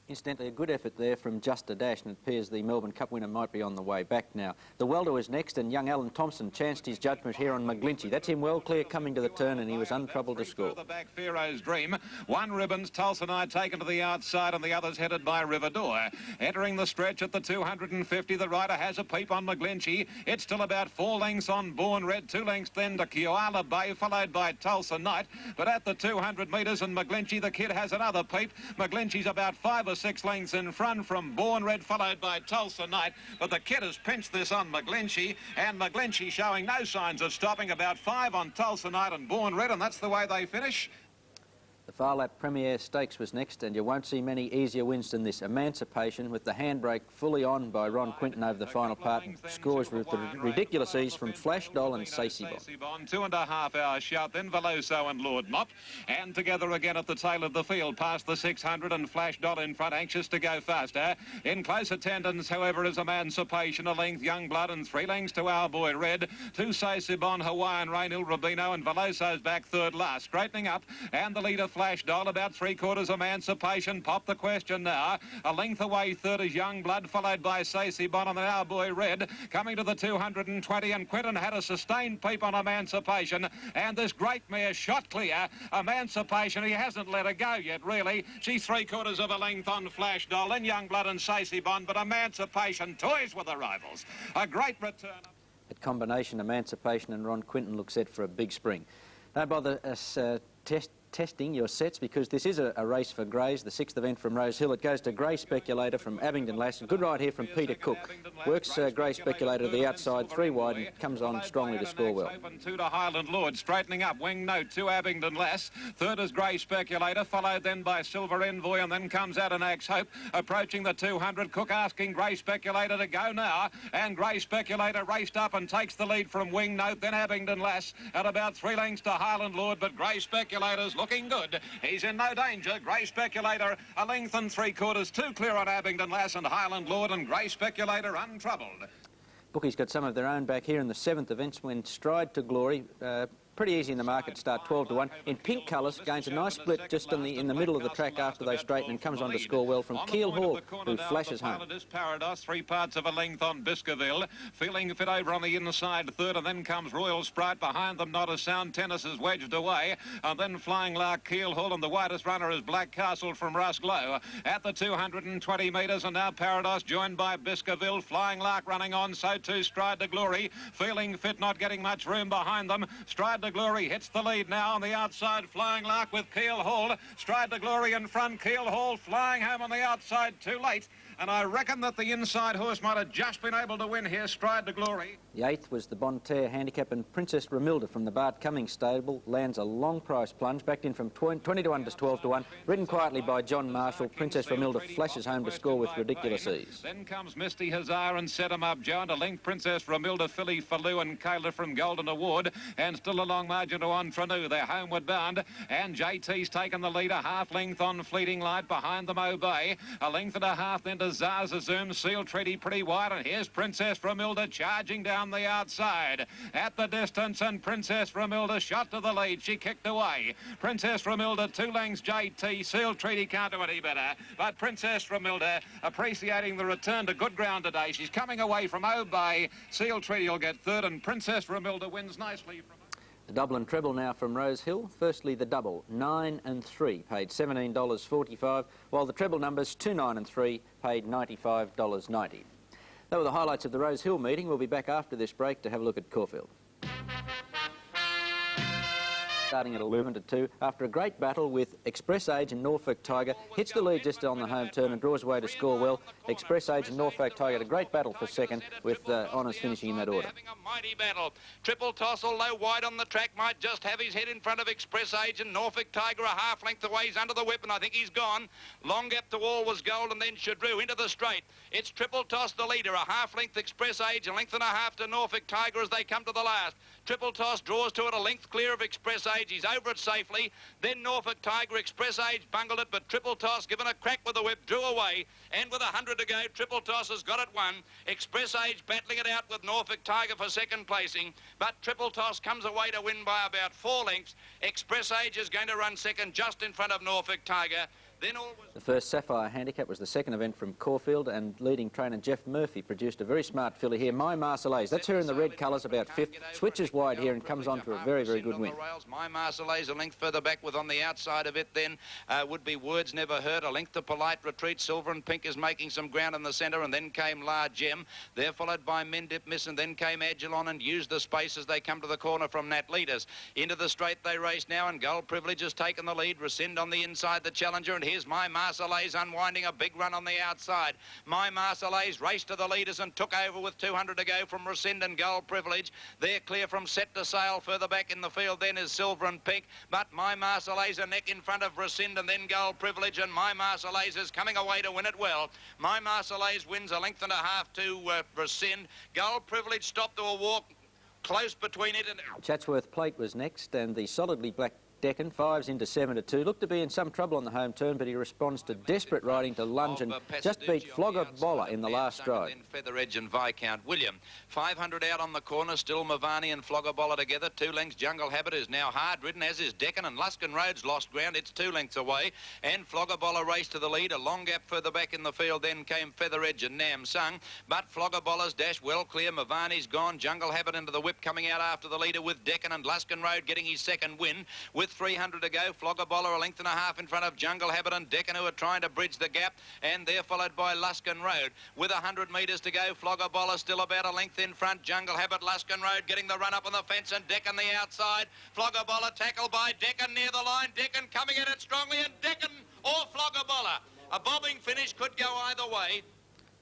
Incidentally, a good effort there from Just a Dash, and it appears the Melbourne Cup winner might be on the way back now. The welter was next, and young Alan Thompson chanced his judgment here on McGlinchey. That's him well clear coming to the turn, and he was untroubled to score. The back, Pharaoh's Dream. 1 Ribbons, Tulsa Knight taken to the outside, and the others headed by Riverdor. Entering the stretch at the 250, the rider has a peep on McGlinchey. It's still about 4 lengths on Born Red, 2 lengths then to Koala Bay, followed by Tulsa Knight. But at the 200 metres and McGlinchey, the kid has another peep. McGlinchey's about 5 or 6 lengths in front from Born Red, followed by Tulsa Knight, but the kid has pinched this on McGlinchey, and McGlinchey showing no signs of stopping. About 5 on Tulsa Knight and Born Red, and that's the way they finish. The Phar Lap Premier Stakes was next, and you won't see many easier wins than this. Emancipation, with the handbrake fully on by Ron Quinton over the final part, and scores with the ridiculous ease from Flash Doll and Stacey Bond. 2.5 hour shout, then Veloso and Lord Mop, and together again at the tail of the field, past the 600, and Flash Doll in front, anxious to go faster. In close attendance, however, is Emancipation, a length Young Blood, and 3 lengths to Our Boy Red. 2 Stacey Bond, Hawaiian Rainhill, Rubino, and Veloso's back third last. Straightening up, and the leader Flash Doll, about 3/4 Emancipation. Pop the question now. A length away third is Young Blood, followed by Stacey Bond and Our Boy Red. Coming to the 220, and Quinton had a sustained peep on Emancipation, and this great mare shot clear. Emancipation, he hasn't let her go yet, really. She's 3/4 of a length on Flash Doll, then Young Blood and Stacey Bond, but Emancipation toys with the rivals. A great return. At combination, Emancipation and Ron Quinton look set for a big spring. Don't bother us testing your sets, because this is a race for greys, the 6th event from Rose Hill. It goes to Grey Speculator from Abingdon Lass. Good ride here from Peter Cook. Works Grey Speculator to the outside, 3 wide, and comes on strongly to score well. 2 to Highland Lord, straightening up. Wing Note to Abingdon Lass. Third is Grey Speculator, followed then by Silver Envoy, and then comes out an Axe Hope. Approaching the 200, Cook asking Grey Speculator to go now, and Grey Speculator raced up and takes the lead from Wing Note, then Abingdon Lass, at about 3 lengths to Highland Lord, but Grey Speculator's looking good. He's in no danger. Grey Speculator, a length and 3/4, 2 clear on Abingdon Lass and Highland Lord, and Grey Speculator untroubled. Bookies got some of their own back here in the 7th events when Stride to Glory, pretty easy in the market start, 12 to 1. In pink colours, gains a nice split just in the middle of the track after they straighten and comes on to score well from Keel Hawk, who flashes home. Paradise, 3 parts of a length on Biscaville. Feeling fit over on the inside, 3rd, and then comes Royal Sprite. Behind them, Not a Sound. Tennis is wedged away. And then Flying Lark, Keel Hall, and the widest runner is Black Castle from Rusklow. At the 220 metres, and now Paradise joined by Biscaville. Flying Lark running on, so too Stride to Glory. Feeling fit, not getting much room behind them. Stride to Glory hits the lead now on the outside. Flying Lark with Keel Hall. Stride to Glory in front. Keel Hall flying home on the outside too late. And I reckon that the inside horse might have just been able to win here, Stride to Glory. The 8th was the Bonterre Handicap, and Princess Romilda from the Bart Cummings stable lands a long price plunge, backed in from 20 to 1 to 12 to 1. Ridden quietly by John Marshall, Princess Romilda flashes home to score with ridiculous ease. Then comes Misty Hazar and Set 'em Up Joe, and a length Princess Romilda, Philly Faloo and Kayla from Golden Award, and still a long margin to Entrenou. They're homeward bound, and JT's taken the lead, a half length on Fleeting Light. Behind them Obey, a length and a half then to Zaza Zoom. Seal Treaty pretty wide, and here's Princess Romilda charging down the outside at the distance, and Princess Romilda shot to the lead. She kicked away. Princess Romilda 2 lengths JT. Seal Treaty can't do any better, but Princess Romilda appreciating the return to good ground today. She's coming away from Obey. Seal Treaty will get 3rd, and Princess Romilda wins nicely from... The double and treble now from Rose Hill. Firstly, the double, 9 and 3, paid $17.45, while the treble numbers, 2, 9 and 3, paid $95.90. They were the highlights of the Rose Hill meeting. We'll be back after this break to have a look at Caulfield. Starting at 11 to 2, after a great battle with Express Age and Norfolk Tiger, hits the lead just on the home turn and draws away to score well. Express Age and Norfolk Tiger had a great battle for second, with Honours finishing in that order. Having a mighty battle. Triple Toss, although wide on the track, might just have his head in front of Express Age, and Norfolk Tiger a half length away. He's under the whip, and I think he's gone. Long gap to All Was Gold, and then Chadru into the straight. It's Triple Toss, the leader, a half length Express Age, a length and a half to Norfolk Tiger as they come to the last. Triple Toss draws to it, a length clear of Express Age. He's over it safely. Then Norfolk Tiger, Express Age bungled it, but Triple Toss, given a crack with the whip, drew away. And with 100 to go, Triple Toss has got it won. Express Age battling it out with Norfolk Tiger for second placing. But Triple Toss comes away to win by about 4 lengths. Express Age is going to run second just in front of Norfolk Tiger. The first Sapphire Handicap was the second event from Caulfield, and leading trainer Jeff Murphy produced a very smart filly here, My Marseillaise. That's her in the red colours, about 5th. Switches wide here and comes on to a very, very good win. My Marseillaise a length further back, with on the outside of it then would be Words Never Heard. A length to Polite Retreat. Silver and Pink is making some ground in the centre, and then came La Gem. They're followed by Mendip Miss, and then came Agilon and used the space as they come to the corner from Nat Leaders. Into the straight they race now, and Gold Privilege has taken the lead. Rescind on the inside the challenger, and here's My Marseillaise unwinding a big run on the outside. My Marseillaise raced to the leaders and took over with 200 to go from Rescind and Gold Privilege. They're clear from Set to Sail. Further back in the field then is Silver and Pink, but My Marseillaise a neck in front of Rescind and then Gold Privilege, and My Marseillaise is coming away to win it well. My Marseillaise wins a length and a half to Rescind. Gold Privilege stopped to a walk close between it and... Chatsworth Plate was next, and the solidly black Decken, 5s into 7 to 2. Looked to be in some trouble on the home turn, but he responds to desperate riding to lunge and just beat Flogger Boller in the last stride. Feather Edge and Viscount William. 500 out on the corner, still Mavani and Flogger Boller together. 2 lengths Jungle Habit is now hard ridden, as is Decken, and Luskin Road's lost ground. It's 2 lengths away, and Flogger Boller raced to the lead. A long gap further back in the field, then came Feather Edge and Nam Sung, but Flogger Boller's dash well clear. Mavani's gone. Jungle Habit into the whip, coming out after the leader with Decken, and Luskin Road getting his second win with 300 to go. Flogger Boller a length and a half in front of Jungle Habit and Decken, who are trying to bridge the gap, and they're followed by Luskin Road. With 100 metres to go, Flogger Boller still about a length in front. Jungle Habit, Luskin Road getting the run up on the fence, and Decken the outside. Flogger Boller tackled by Decken near the line. Decken coming at it strongly, and Decken or Flogger Boller. A bobbing finish could go either way.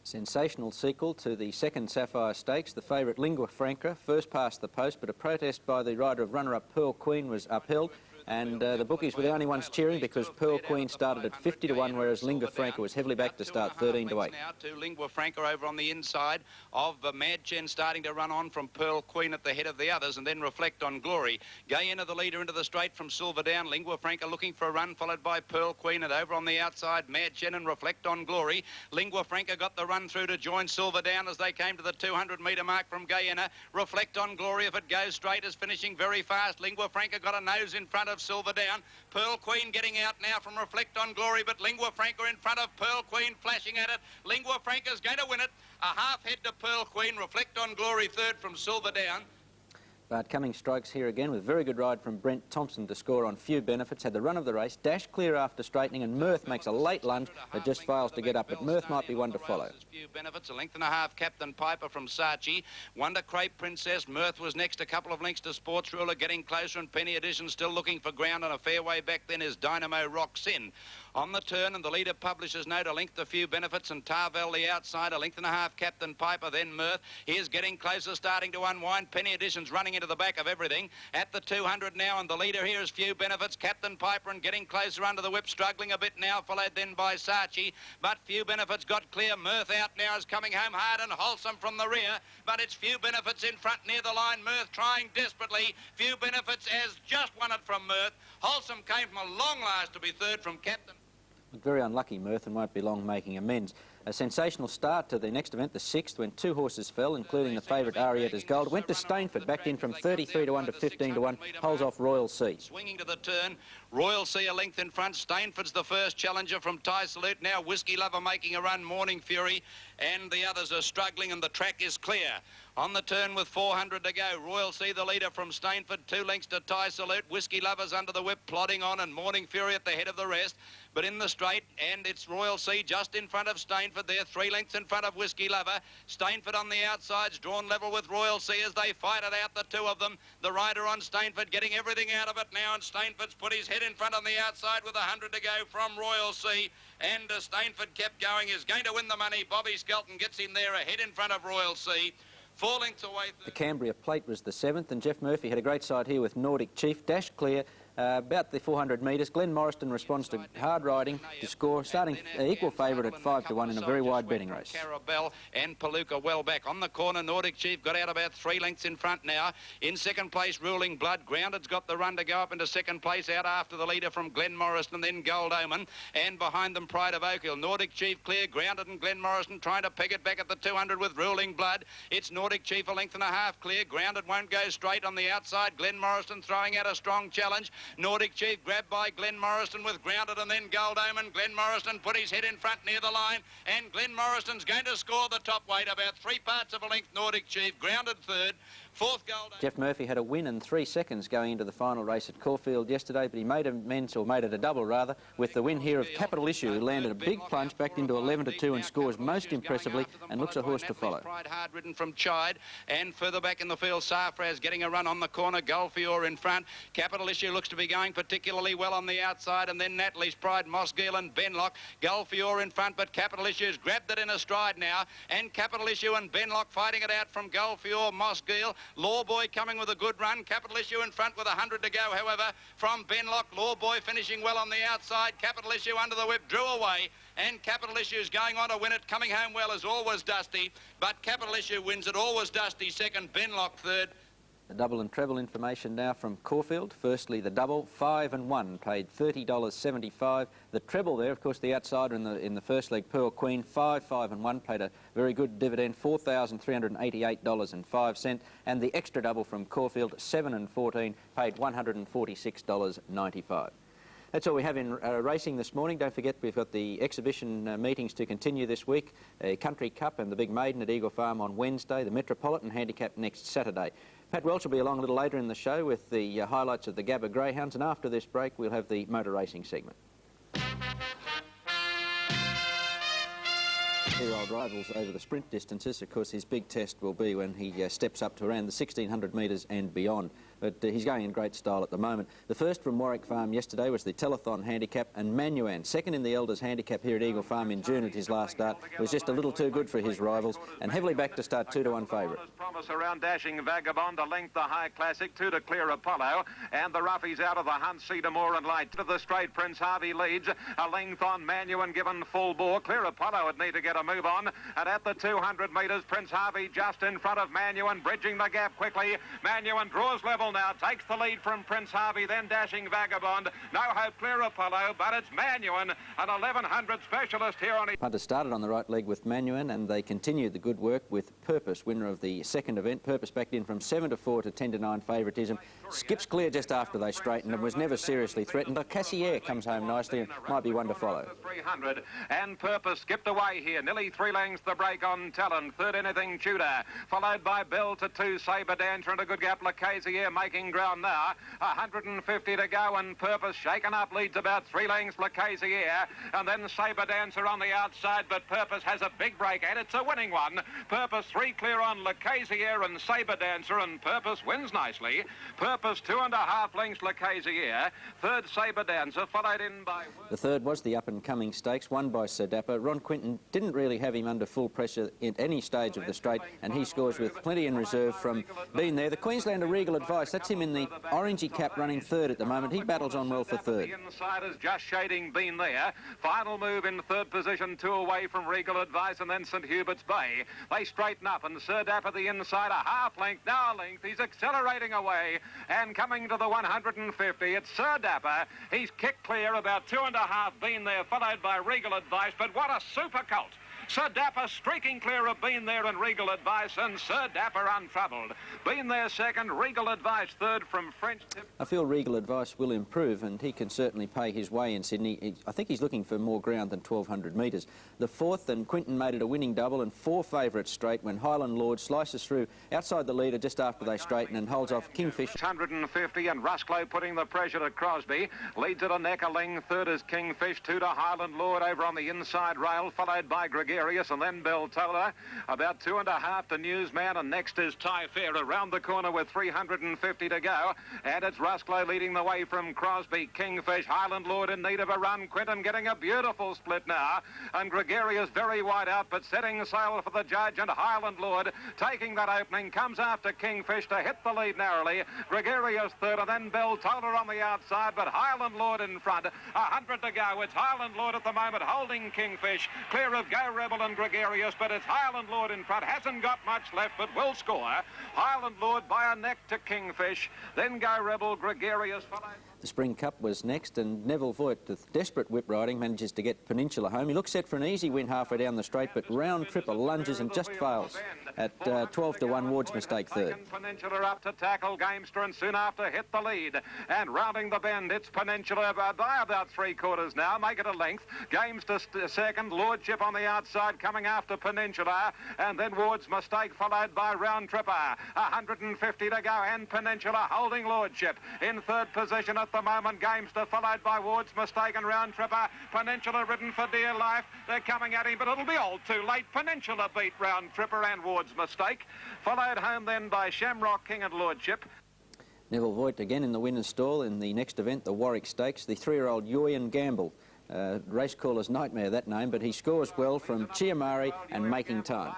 Sensational sequel to the second Sapphire Stakes. The favourite Lingua Franca first past the post, but a protest by the rider of runner-up Pearl Queen was upheld. And the bookies were the only ones cheering because Pearl Queen started at 50 to 1, whereas Lingua Franca was heavily backed to start 13 to 8. Now to Lingua Franca over on the inside of Mad Chen, starting to run on from Pearl Queen at the head of the others, and then Reflect on Glory. Guyena the leader into the straight from Silver Down. Lingua Franca looking for a run, followed by Pearl Queen, and over on the outside Mad Chen and Reflect on Glory. Lingua Franca got the run through to join Silver Down as they came to the 200-metre mark from Guyena. Reflect on Glory, if it goes straight, is finishing very fast. Lingua Franca got a nose in front of Silver Down. Pearl Queen getting out now from Reflect on Glory, but Lingua Franca in front of Pearl Queen, flashing at it. Lingua Franca's going to win it. A half head to Pearl Queen. Reflect on Glory third from Silver Down. But coming strikes here again with a very good ride from Brent Thompson to score on few benefits. Had the run of the race, dashed clear after straightening, and Mirth makes a late lunge but just fails to get up. But Mirth might be one to follow. Few benefits, a length and a half Captain Piper from Saatchi. Wonder Crepe Princess. Mirth was next, a couple of lengths to Sports Ruler, getting closer, and Penny Edition still looking for ground on a fair way back then is Dynamo Rocks in. On the turn, and the leader Publisher's Note, a length, a few benefits, and Tarvel the outside, a length and a half Captain Piper, then Mirth. Here's getting closer, starting to unwind. Penny Edition's running into the back of everything. At the 200 now, and the leader here is Few Benefits, Captain Piper, and getting closer under the whip, struggling a bit now, followed then by Saatchi. But Few Benefits got clear. Mirth out now is coming home hard and wholesome from the rear, but it's Few Benefits in front near the line. Mirth trying desperately. Few Benefits has just won it from Mirth. Wholesome came from a long last to be third from Captain. Very unlucky, Mirth, and won't be long making amends. A sensational start to the next event, the 6th, when 2 horses fell, including the favourite Arietta's Gold. Went to Stainford, backed in from 33 to 1 to 15 to 1, holds off Royal Sea. Swinging to the turn, Royal Sea a length in front. Stainford's the first challenger from Ty Salute. Now Whiskey Lover making a run, Morning Fury, and the others are struggling, and the track is clear. On the turn with 400 to go, Royal Sea the leader from Stainford, 2 lengths to Ty Salute. Whiskey Lover's under the whip, plodding on, and Morning Fury at the head of the rest. But in the straight, and it's Royal Sea just in front of Stainford there, 3 lengths in front of Whiskey Lover. Stainford on the outsides, drawn level with Royal Sea as they fight it out, the 2 of them. The rider on Stainford getting everything out of it now, and Stainford's put his head in front on the outside with 100 to go from Royal Sea. And Stainford kept going, is going to win the money. Bobby Skelton gets him there ahead in front of Royal Sea. 4 lengths away. The Cambria Plate was the 7th, and Jeff Murphy had a great side here with Nordic Chief, dash clear. About the 400 metres, Glen Moriston responds to hard riding to score, starting equal favourite at 5 to 1 in a very wide betting race. Carabel and Palooka well back. On the corner, Nordic Chief got out about 3 lengths in front now. In second place, Ruling Blood. Grounded's got the run to go up into second place, out after the leader from Glen Moriston, and then Gold Omen. And behind them, Pride of Oak Hill. Nordic Chief clear, Grounded and Glen Moriston trying to peg it back at the 200 with Ruling Blood. It's Nordic Chief a length and a half clear. Grounded won't go straight on the outside. Glen Moriston throwing out a strong challenge. Nordic Chief grabbed by Glen Moriston with Grounded and then Gold Omen. Glen Moriston put his head in front near the line, and Glen Moriston's going to score the top weight, about 3 parts of a length. Nordic Chief, Grounded third. 4th Gold Omen. Jeff Murphy had a win in 3 seconds going into the final race at Caulfield yesterday, but he made amends, or made it a double rather, with the win here of Capital Issue, who landed a big plunge, backed into 11 to 2 and scores most impressively and looks a horse to follow. Pride hard ridden from Chide, and further back in the field, Sarfraz getting a run on the corner. Gulfior in front. Capital Issue looks to be going particularly well on the outside, and then Natalie's Pride, Mosgiel and Benlock. Gulfior in front, but Capital Issue's grabbed it in a stride now, and Capital Issue and Benlock fighting it out from Gulfior, Mosgiel. Lawboy coming with a good run. Capital Issue in front with 100 to go, however, from Benlock. Lawboy finishing well on the outside. Capital Issue under the whip, drew away, and Capital Issue's going on to win it. Coming home well as Always Dusty, but Capital Issue wins it. Always Dusty second, Benlock third. The double and treble information now from Caulfield. Firstly, the double, 5 and 1, paid $30.75. The treble there, of course, the outsider in the first leg, Pearl Queen, 5 and 1, paid a very good dividend, $4,388.05. And the extra double from Caulfield, 7 and 14, paid $146.95. That's all we have in racing this morning. Don't forget, we've got the exhibition meetings to continue this week. Country Cup and the Big Maiden at Eagle Farm on Wednesday. The Metropolitan Handicap next Saturday. Pat Welch will be along a little later in the show with the highlights of the Gabba Greyhounds, and after this break we'll have the motor racing segment. Two-year-old rivals over the sprint distances. Of course, his big test will be when he steps up to around the 1,600 metres and beyond. but he's going in great style at the moment. The first from Warwick Farm yesterday was the Telethon Handicap, and Manuan, second in the Elders Handicap here at Eagle Farm in June at his last start, was just a little too good for his rivals, and heavily back to start 2-1 favourite. Promise around Dashing Vagabond, a length the High Classic, 2 to clear Apollo, and the roughies out of the hunt, Cedar Moore and Light. To the straight, Prince Harvey leads, a length on Manuan given full bore. Clear Apollo would need to get a move on, and at the 200 metres, Prince Harvey just in front of Manuan, bridging the gap quickly. Manuan draws level now, takes the lead from Prince Harvey, then Dashing Vagabond. No hope, Clear Apollo, but it's Manuan, an 1100 specialist here on... Punters started on the right leg with Manuan, and they continued the good work with Purpose, winner of the second event. Purpose backed in from 7-4 to 10-9 favouritism. Skips clear just after they straightened and was never seriously threatened. But Cassier comes home nicely and might be one to follow. 300, and Purpose skipped away here. Nearly 3 lengths the break on Talon. Third, Anything Tudor, followed by Bell to 2, Sabre Dancer, and a good gap. Lacasier making ground now. 150 to go, and Purpose shaken up, leads about 3 lengths. Lacasier, and then Sabre Dancer on the outside, but Purpose has a big break, and it's a winning one. Purpose 3 clear on Lacasier and Sabre Dancer, and Purpose wins nicely. Purpose 2.5 lengths Lacasier. Third, Sabre Dancer, followed in by... The third was the up-and-coming stakes, won by Sir Dapper. Ron Quinton didn't really have him under full pressure at any stage of the straight, and he scores with plenty in reserve from being there. The Queenslander Regal Advice, that's him in the orangey cap running third at the moment. He battles on well for third. The inside is just shading Bean there. Final move in third position, 2 away from Regal Advice, and then St Hubert's Bay. They straighten up, and Sir Dapper the inside, a half length, now a length. He's accelerating away, and coming to the 150, it's Sir Dapper. He's kicked clear, about 2.5 Bean there, followed by Regal Advice, but what a super colt. Sir Dapper streaking clear of Bean there and Regal Advice, and Sir Dapper untroubled. Bean there second, Regal Advice third from French Tip. I feel Regal Advice will improve, and he can certainly pay his way in Sydney. I think he's looking for more ground than 1,200 metres. The fourth, and Quinton made it a winning double, and 4 favourites straight when Highland Lord slices through outside the leader just after they straighten and holds off Kingfish. 150, and Rusklow putting the pressure to Crosby. Leads at a Neckerling. Third is Kingfish. 2 to Highland Lord over on the inside rail, followed by Gregarious, and then Beltola. About 2.5 to Newsman, and next is Ty Fair around the corner with 350 to go. And it's Rusklow leading the way from Crosby. Kingfish, Highland Lord in need of a run. Quinton getting a beautiful split now. And Gregarious very wide out, but setting sail for the judge. And Highland Lord taking that opening, comes after Kingfish to hit the lead narrowly. Gregarious third, and then Beltola on the outside, but Highland Lord in front. 100 to go. It's Highland Lord at the moment holding Kingfish. Clear of Go Rebel and Gregarious, but it's Highland Lord in front. Hasn't got much left, but will score. Highland Lord by a neck to Kingfish. Then Go Rebel, Gregarious followed. The Spring Cup was next, and Neville Voigt, with desperate whip riding, manages to get Peninsula home. He looks set for an easy win halfway down the straight, but Round Tripper lunges and just fails at 12-1. Ward's mistake third. Peninsula up to tackle Gamester, and soon after hit the lead. And rounding the bend, it's Peninsula by about 3/4 now. Make it a length. Gamester second. Lordship on the outside coming after Peninsula. And then Ward's mistake followed by Round Tripper. 150 to go, and Peninsula holding Lordship. In third position at the moment, Gamester followed by Ward's mistake and Round Tripper. Peninsula ridden for dear life. They're coming at him, but it'll be all too late. Peninsula beat Round Tripper and Ward's mistake. Followed home then by Shamrock King and Lordship. Neville Voigt again in the winner's stall in the next event, the Warwick Stakes. The 3-year-old Yoyangamble. Race caller's nightmare, that name, but he scores well from Neesha Maree and Making Time.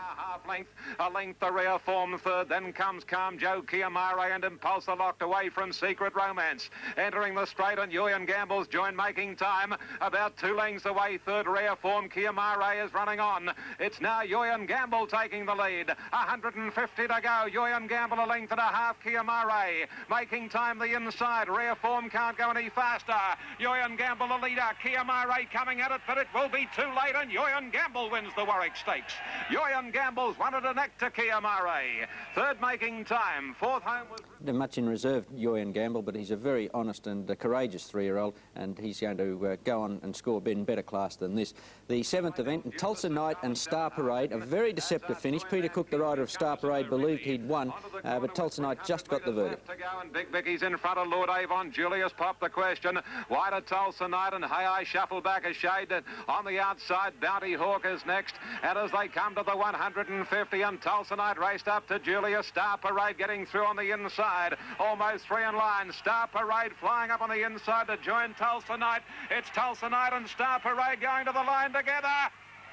A length the rear form third, then comes Calm Joe, Kiamare and Impulsor locked away from Secret Romance. Entering the straight, and Yongamble's join Making Time. About 2 lengths away, third rear form, Kiamare is running on. It's now Yoyangamble taking the lead. 150 to go, Yoyangamble a length and a half, Kiamare. Making Time the inside, rear form can't go any faster. Yoyangamble the leader, Kiamare coming at it, but it will be too late, and Yoyangamble wins the Warwick Stakes. Yoyangamble's won at a neck to Kiamare. Third Making Time. Fourth home was... Much in reserve, Yoyangamble, but he's a very honest and courageous 3-year-old, and he's going to go on and score in better class than this. The 7th event, Tulsa Knight and Star Parade, a very deceptive finish. Peter Cook, the rider of Star Parade, believed he'd won, but Tulsa Knight just got the verdict. Big Vicky's in front of Lord Avon. Julius popped the question. Why did Tulsa Knight and Hey I shuffle back a shade? On the outside, Bounty Hawk is next, and as they come to the 150, 10.50, and Tulsa Knight raced up to Julius. Star Parade getting through on the inside. Almost 3 in line. Star Parade flying up on the inside to join Tulsa Knight. It's Tulsa Knight and Star Parade going to the line together.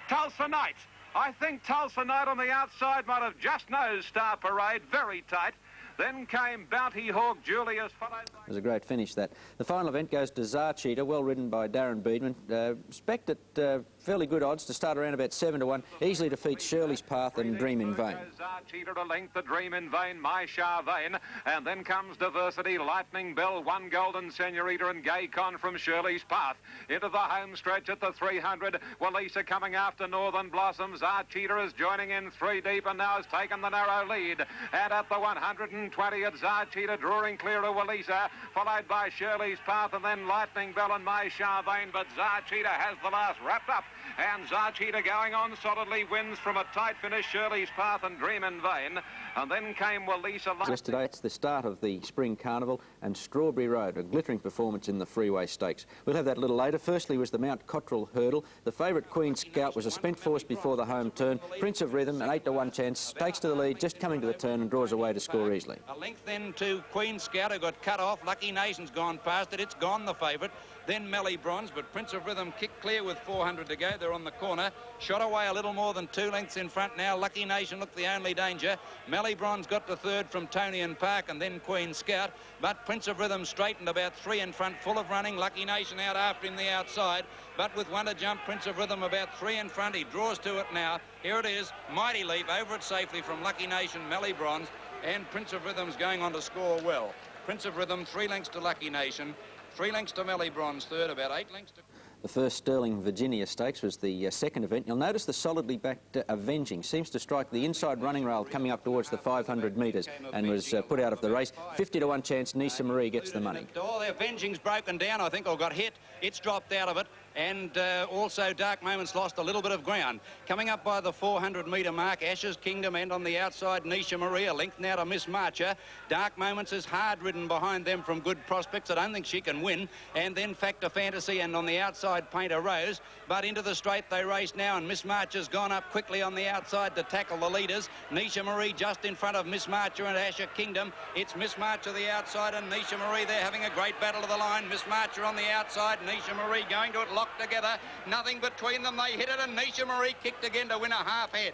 Tulsa Knight. I think Tulsa Knight on the outside might have just nosed Star Parade very tight. Then came Bounty Hawk Julius, followed by... It was a great finish, that. The final event goes to Ksar Chita, well ridden by Darren Beedman. Spec'd at fairly good odds to start around about 7 to 1. Easily defeats Shirley's Path and Dream in Vain. Ksar Chita to length, the Dream in Vain, My Shah Vain. And then comes Diversity, Lightning Bell, One Golden Senorita and Gay Con from Shirley's Path. Into the home stretch at the 300. Walisa coming after Northern Blossom. Ksar Chita is joining in 3 deep and now has taken the narrow lead. And at the 120 at Ksar Chita, drawing clear of Walisa, followed by Shirley's Path and then Lightning Bell and My Shah Vain. But Ksar Chita has the last wrapped up. And Ksar Chita going on solidly, wins from a tight finish, Shirley's Path and Dream in Vain. And then came Walisa. Yesterday, it's the start of the Spring Carnival and Strawberry Road, a glittering performance in the Freeway Stakes. We'll have that a little later. Firstly was the Mount Cottrell Hurdle. The favourite Queen Scout was a spent force before the home turn. Prince of Rhythm, an 8 to 1 chance, takes to the lead, just coming to the turn and draws away to score easily. A length then to Queen Scout, who got cut off. Lucky Nation's gone past it. It's gone, the favourite. Then Melly Bronze, but Prince of Rhythm kicked clear with 400 to go. They're on the corner. Shot away a little more than 2 lengths in front now. Lucky Nation looked the only danger. Melly Bronze got to third from Tony and Park and then Queen Scout. But Prince of Rhythm straightened about 3 in front, full of running. Lucky Nation out after him the outside. But with one to jump, Prince of Rhythm about 3 in front. He draws to it now. Here it is. Mighty Leap over it safely from Lucky Nation, Melly Bronze. And Prince of Rhythm's going on to score well. Prince of Rhythm, 3 lengths to Lucky Nation. 3 lengths to Melly Bronze third, about 8 lengths to... The first Sterling Virginia Stakes was the second event. You'll notice the solidly backed Avenging seems to strike the inside running rail coming up towards the 500 metres and was put out of the race. 50 to 1 chance, Neesha Maree gets the money. Oh, the Avenging's broken down, I think, or got hit. It's dropped out of it. And also Dark Moments lost a little bit of ground. Coming up by the 400-metre mark, Ashes Kingdom, and on the outside, Neesha Maree, a length now to Miss Marcher. Dark Moments is hard-ridden behind them from Good Prospects. I don't think she can win. And then Factor Fantasy, and on the outside, Painter Rose. But into the straight they race now, and Miss Marcher's gone up quickly on the outside to tackle the leaders. Neesha Maree just in front of Miss Marcher and Asher Kingdom. It's Miss Marcher the outside and Neesha Maree. They're having a great battle of the line. Miss Marcher on the outside, Neesha Maree going to it, locked together. Nothing between them. They hit it, and Neesha Maree kicked again to win a half head.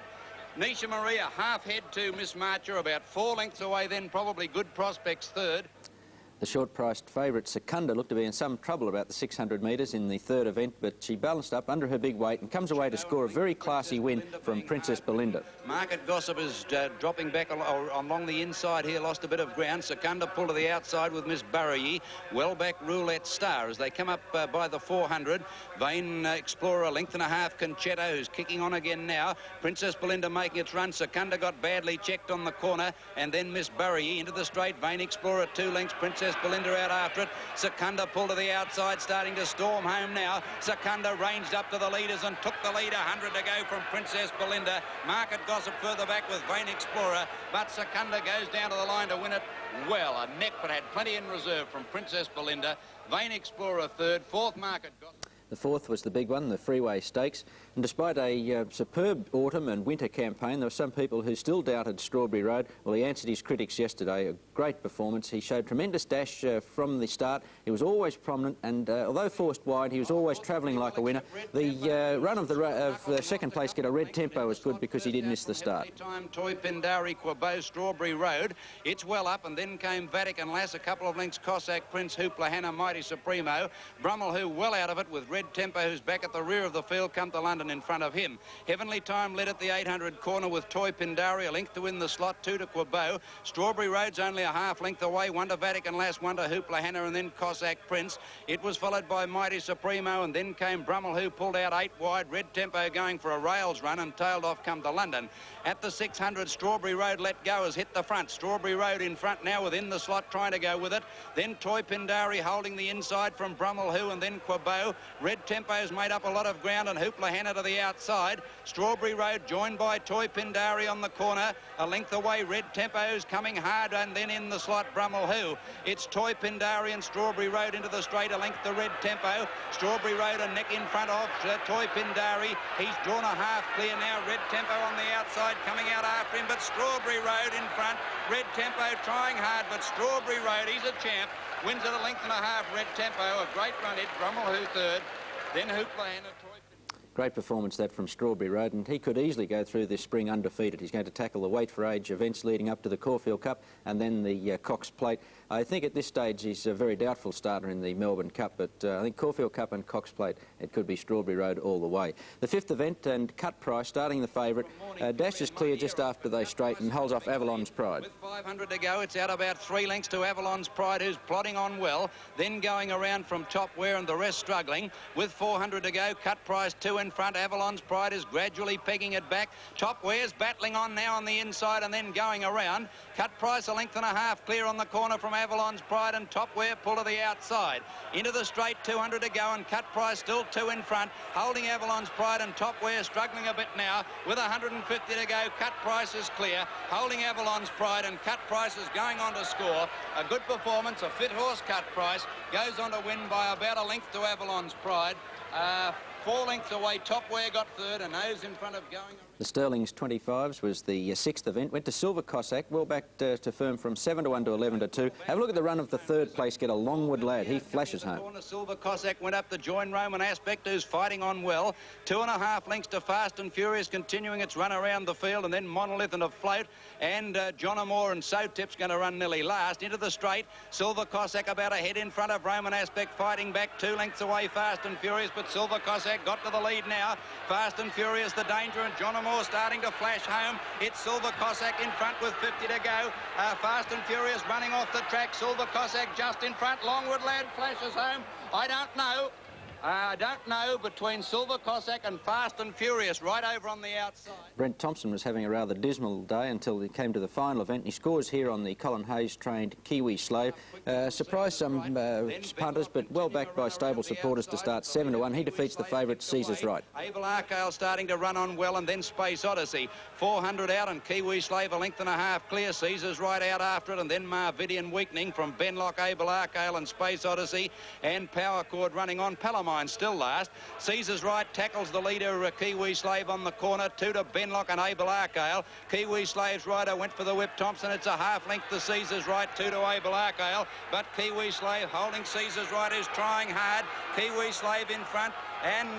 Neesha Maree a half head to Miss Marcher, about 4 lengths away then, probably Good Prospects third. The short-priced favourite Secunda looked to be in some trouble about the 600 metres in the third event, but she balanced up under her big weight and comes away to score a very classy win from Princess Belinda. Market Gossip is dropping back along the inside here, lost a bit of ground. Secunda pulled to the outside with Miss Burraye. Well back Roulette Star as they come up by the 400. Vain Explorer, length and a half. Conchetta, who's kicking on again now. Princess Belinda making its run. Secunda got badly checked on the corner, and then Miss Burraye into the straight. Vain Explorer 2 lengths. Princess Belinda out after it. Secunda pulled to the outside, starting to storm home now. Secunda ranged up to the leaders and took the lead. 100 to go from Princess Belinda. Market Gossip further back with Vain Explorer, but Secunda goes down to the line to win it well. A neck, but had plenty in reserve from Princess Belinda. Vain Explorer third, fourth Market Gossip. The fourth was the big one, the Freeway Stakes. And despite a superb autumn and winter campaign, there were some people who still doubted Strawberry Road. Well, he answered his critics yesterday. A great performance. He showed tremendous dash from the start. He was always prominent, and although forced wide, he was always travelling like a winner. The run of the second place getter, Red Tempo, was good because he did miss the start. Time Toy Pindari, Quabo, Strawberry Road. It's well up, and then came Vatican Lass, a couple of lengths, Cossack, Prince, Hoopla, Hannah, Mighty Supremo. Brummel, who well out of it with Red Tempo, who's back at the rear of the field, come to London in front of him. Heavenly Time led at the 800 corner with Toy Pindari, a length to win the slot, 2 to Quabo. Strawberry Road's only a half length away, 1 to Vatican Lass, 1 to Hoopla Hannah, and then Cossack Prince. It was followed by Mighty Supremo, and then came Brummel, who pulled out 8 wide. Red Tempo going for a rails run and tailed off come to London. At the 600, Strawberry Road let go, has hit the front. Strawberry Road in front now within the slot, trying to go with it. Then Toy Pindari holding the inside from Brummel, who, and then Quabo. Red Tempo's made up a lot of ground, and Hoopla Hannah to the outside. Strawberry Road joined by Toy Pindari on the corner. A length away, Red Tempo's coming hard, and then in the slot, Brummel Who. It's Toy Pindari and Strawberry Road into the straight, a length to Red Tempo. Strawberry Road a neck in front of Toy Pindari. He's drawn a half clear now. Red Tempo on the outside coming out after him, but Strawberry Road in front. Red Tempo trying hard, but Strawberry Road, he's a champ. Wins at a length and a half. Red Tempo, a great run hit. Brummel Who third. Then Hoopla and a Toy Pindari. Great performance that from Strawberry Road, and he could easily go through this spring undefeated. He's going to tackle the weight for age events leading up to the Caulfield Cup and then the Cox Plate. I think at this stage he's a very doubtful starter in the Melbourne Cup, but I think Caulfield Cup and Cox Plate, it could be Strawberry Road all the way. The fifth event, and Cut Price, starting the favourite, dashes clear just after they straighten and holds off Avalon's Pride. With 500 to go, it's out about 3 lengths to Avalon's Pride, who's plodding on well, then going around from Top Wear and the rest struggling. With 400 to go, Cut Price 2 in front. Avalon's Pride is gradually pegging it back. Top Wear's battling on now on the inside and then going around. Cut Price a length and a half clear on the corner from Avalon's Pride, and Top Wear pull to the outside. Into the straight, 200 to go, and Cut Price still 2 in front, holding Avalon's Pride, and Top Wear struggling a bit now. With 150 to go, Cut Price is clear, holding Avalon's Pride, and Cut Price is going on to score. A good performance, a fit horse, Cut Price, goes on to win by about a length to Avalon's Pride. 4 lengths away, Top Wear got third, and those in front of going... The Sterling's 25s was the sixth event. Went to Silver Cossack, well back to firm from 7 to 1 to 11 to 2. Have a look at the run of the third place getter, Longwood Lad. He flashes home. Silver Cossack went up to join Roman Aspect, who's fighting on well. 2.5 lengths to Fast and Furious, continuing its run around the field, and then Monolith and Afloat, and John Amore and So Tip's going to run nearly last. Into the straight, Silver Cossack about a head in front of Roman Aspect, fighting back 2 lengths away, Fast and Furious, but Silver Cossack got to the lead now. Fast and Furious, the danger, and John Amore starting to flash home. It's Silver Cossack in front with 50 to go. Fast and Furious running off the track. Silver Cossack just in front. Longwood Lad flashes home. I don't know between Silver Cossack and Fast and Furious right over on the outside. Brent Thompson was having a rather dismal day until he came to the final event. He scores here on the Colin Hayes trained Kiwi Slave. Surprised some punters, but well backed by stable supporters to start 7 to 1. He defeats the favourite Caesar's Right. Abel Arkale starting to run on well, and then Space Odyssey. 400 out, and Kiwi Slave a length and a half clear. Caesar's Right out after it, and then Marvidian weakening from Benlock, Abel Arkale and Space Odyssey, and Power Chord running on. Palomine still last. Caesar's Right tackles the leader, Kiwi Slave, on the corner. 2 to Benlock and Abel Arkale. Kiwi Slave's rider went for the whip, Thompson. It's a half length to Caesar's Right, 2 to Abel Arkale, but Kiwi Slave holding Caesar's Right is trying hard. Kiwi Slave in front, and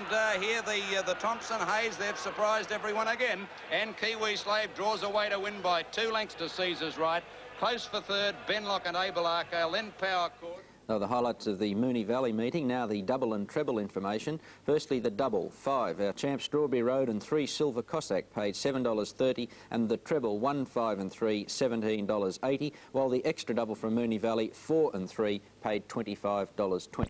here the Thompson Hayes, they've surprised everyone again, and Kiwi Slave draws away to win by 2 lengths to Caesar's Right. Close for third, Benlock and Abel Arkale, then Power Chord. Now the highlights of the Moonee Valley meeting, now the double and treble information. Firstly, the double, 5. Our champ Strawberry Road and 3 Silver Cossack paid $7.30, and the treble, 1, 5 and 3, $17.80, while the extra double from Moonee Valley, 4 and 3, paid $25.20.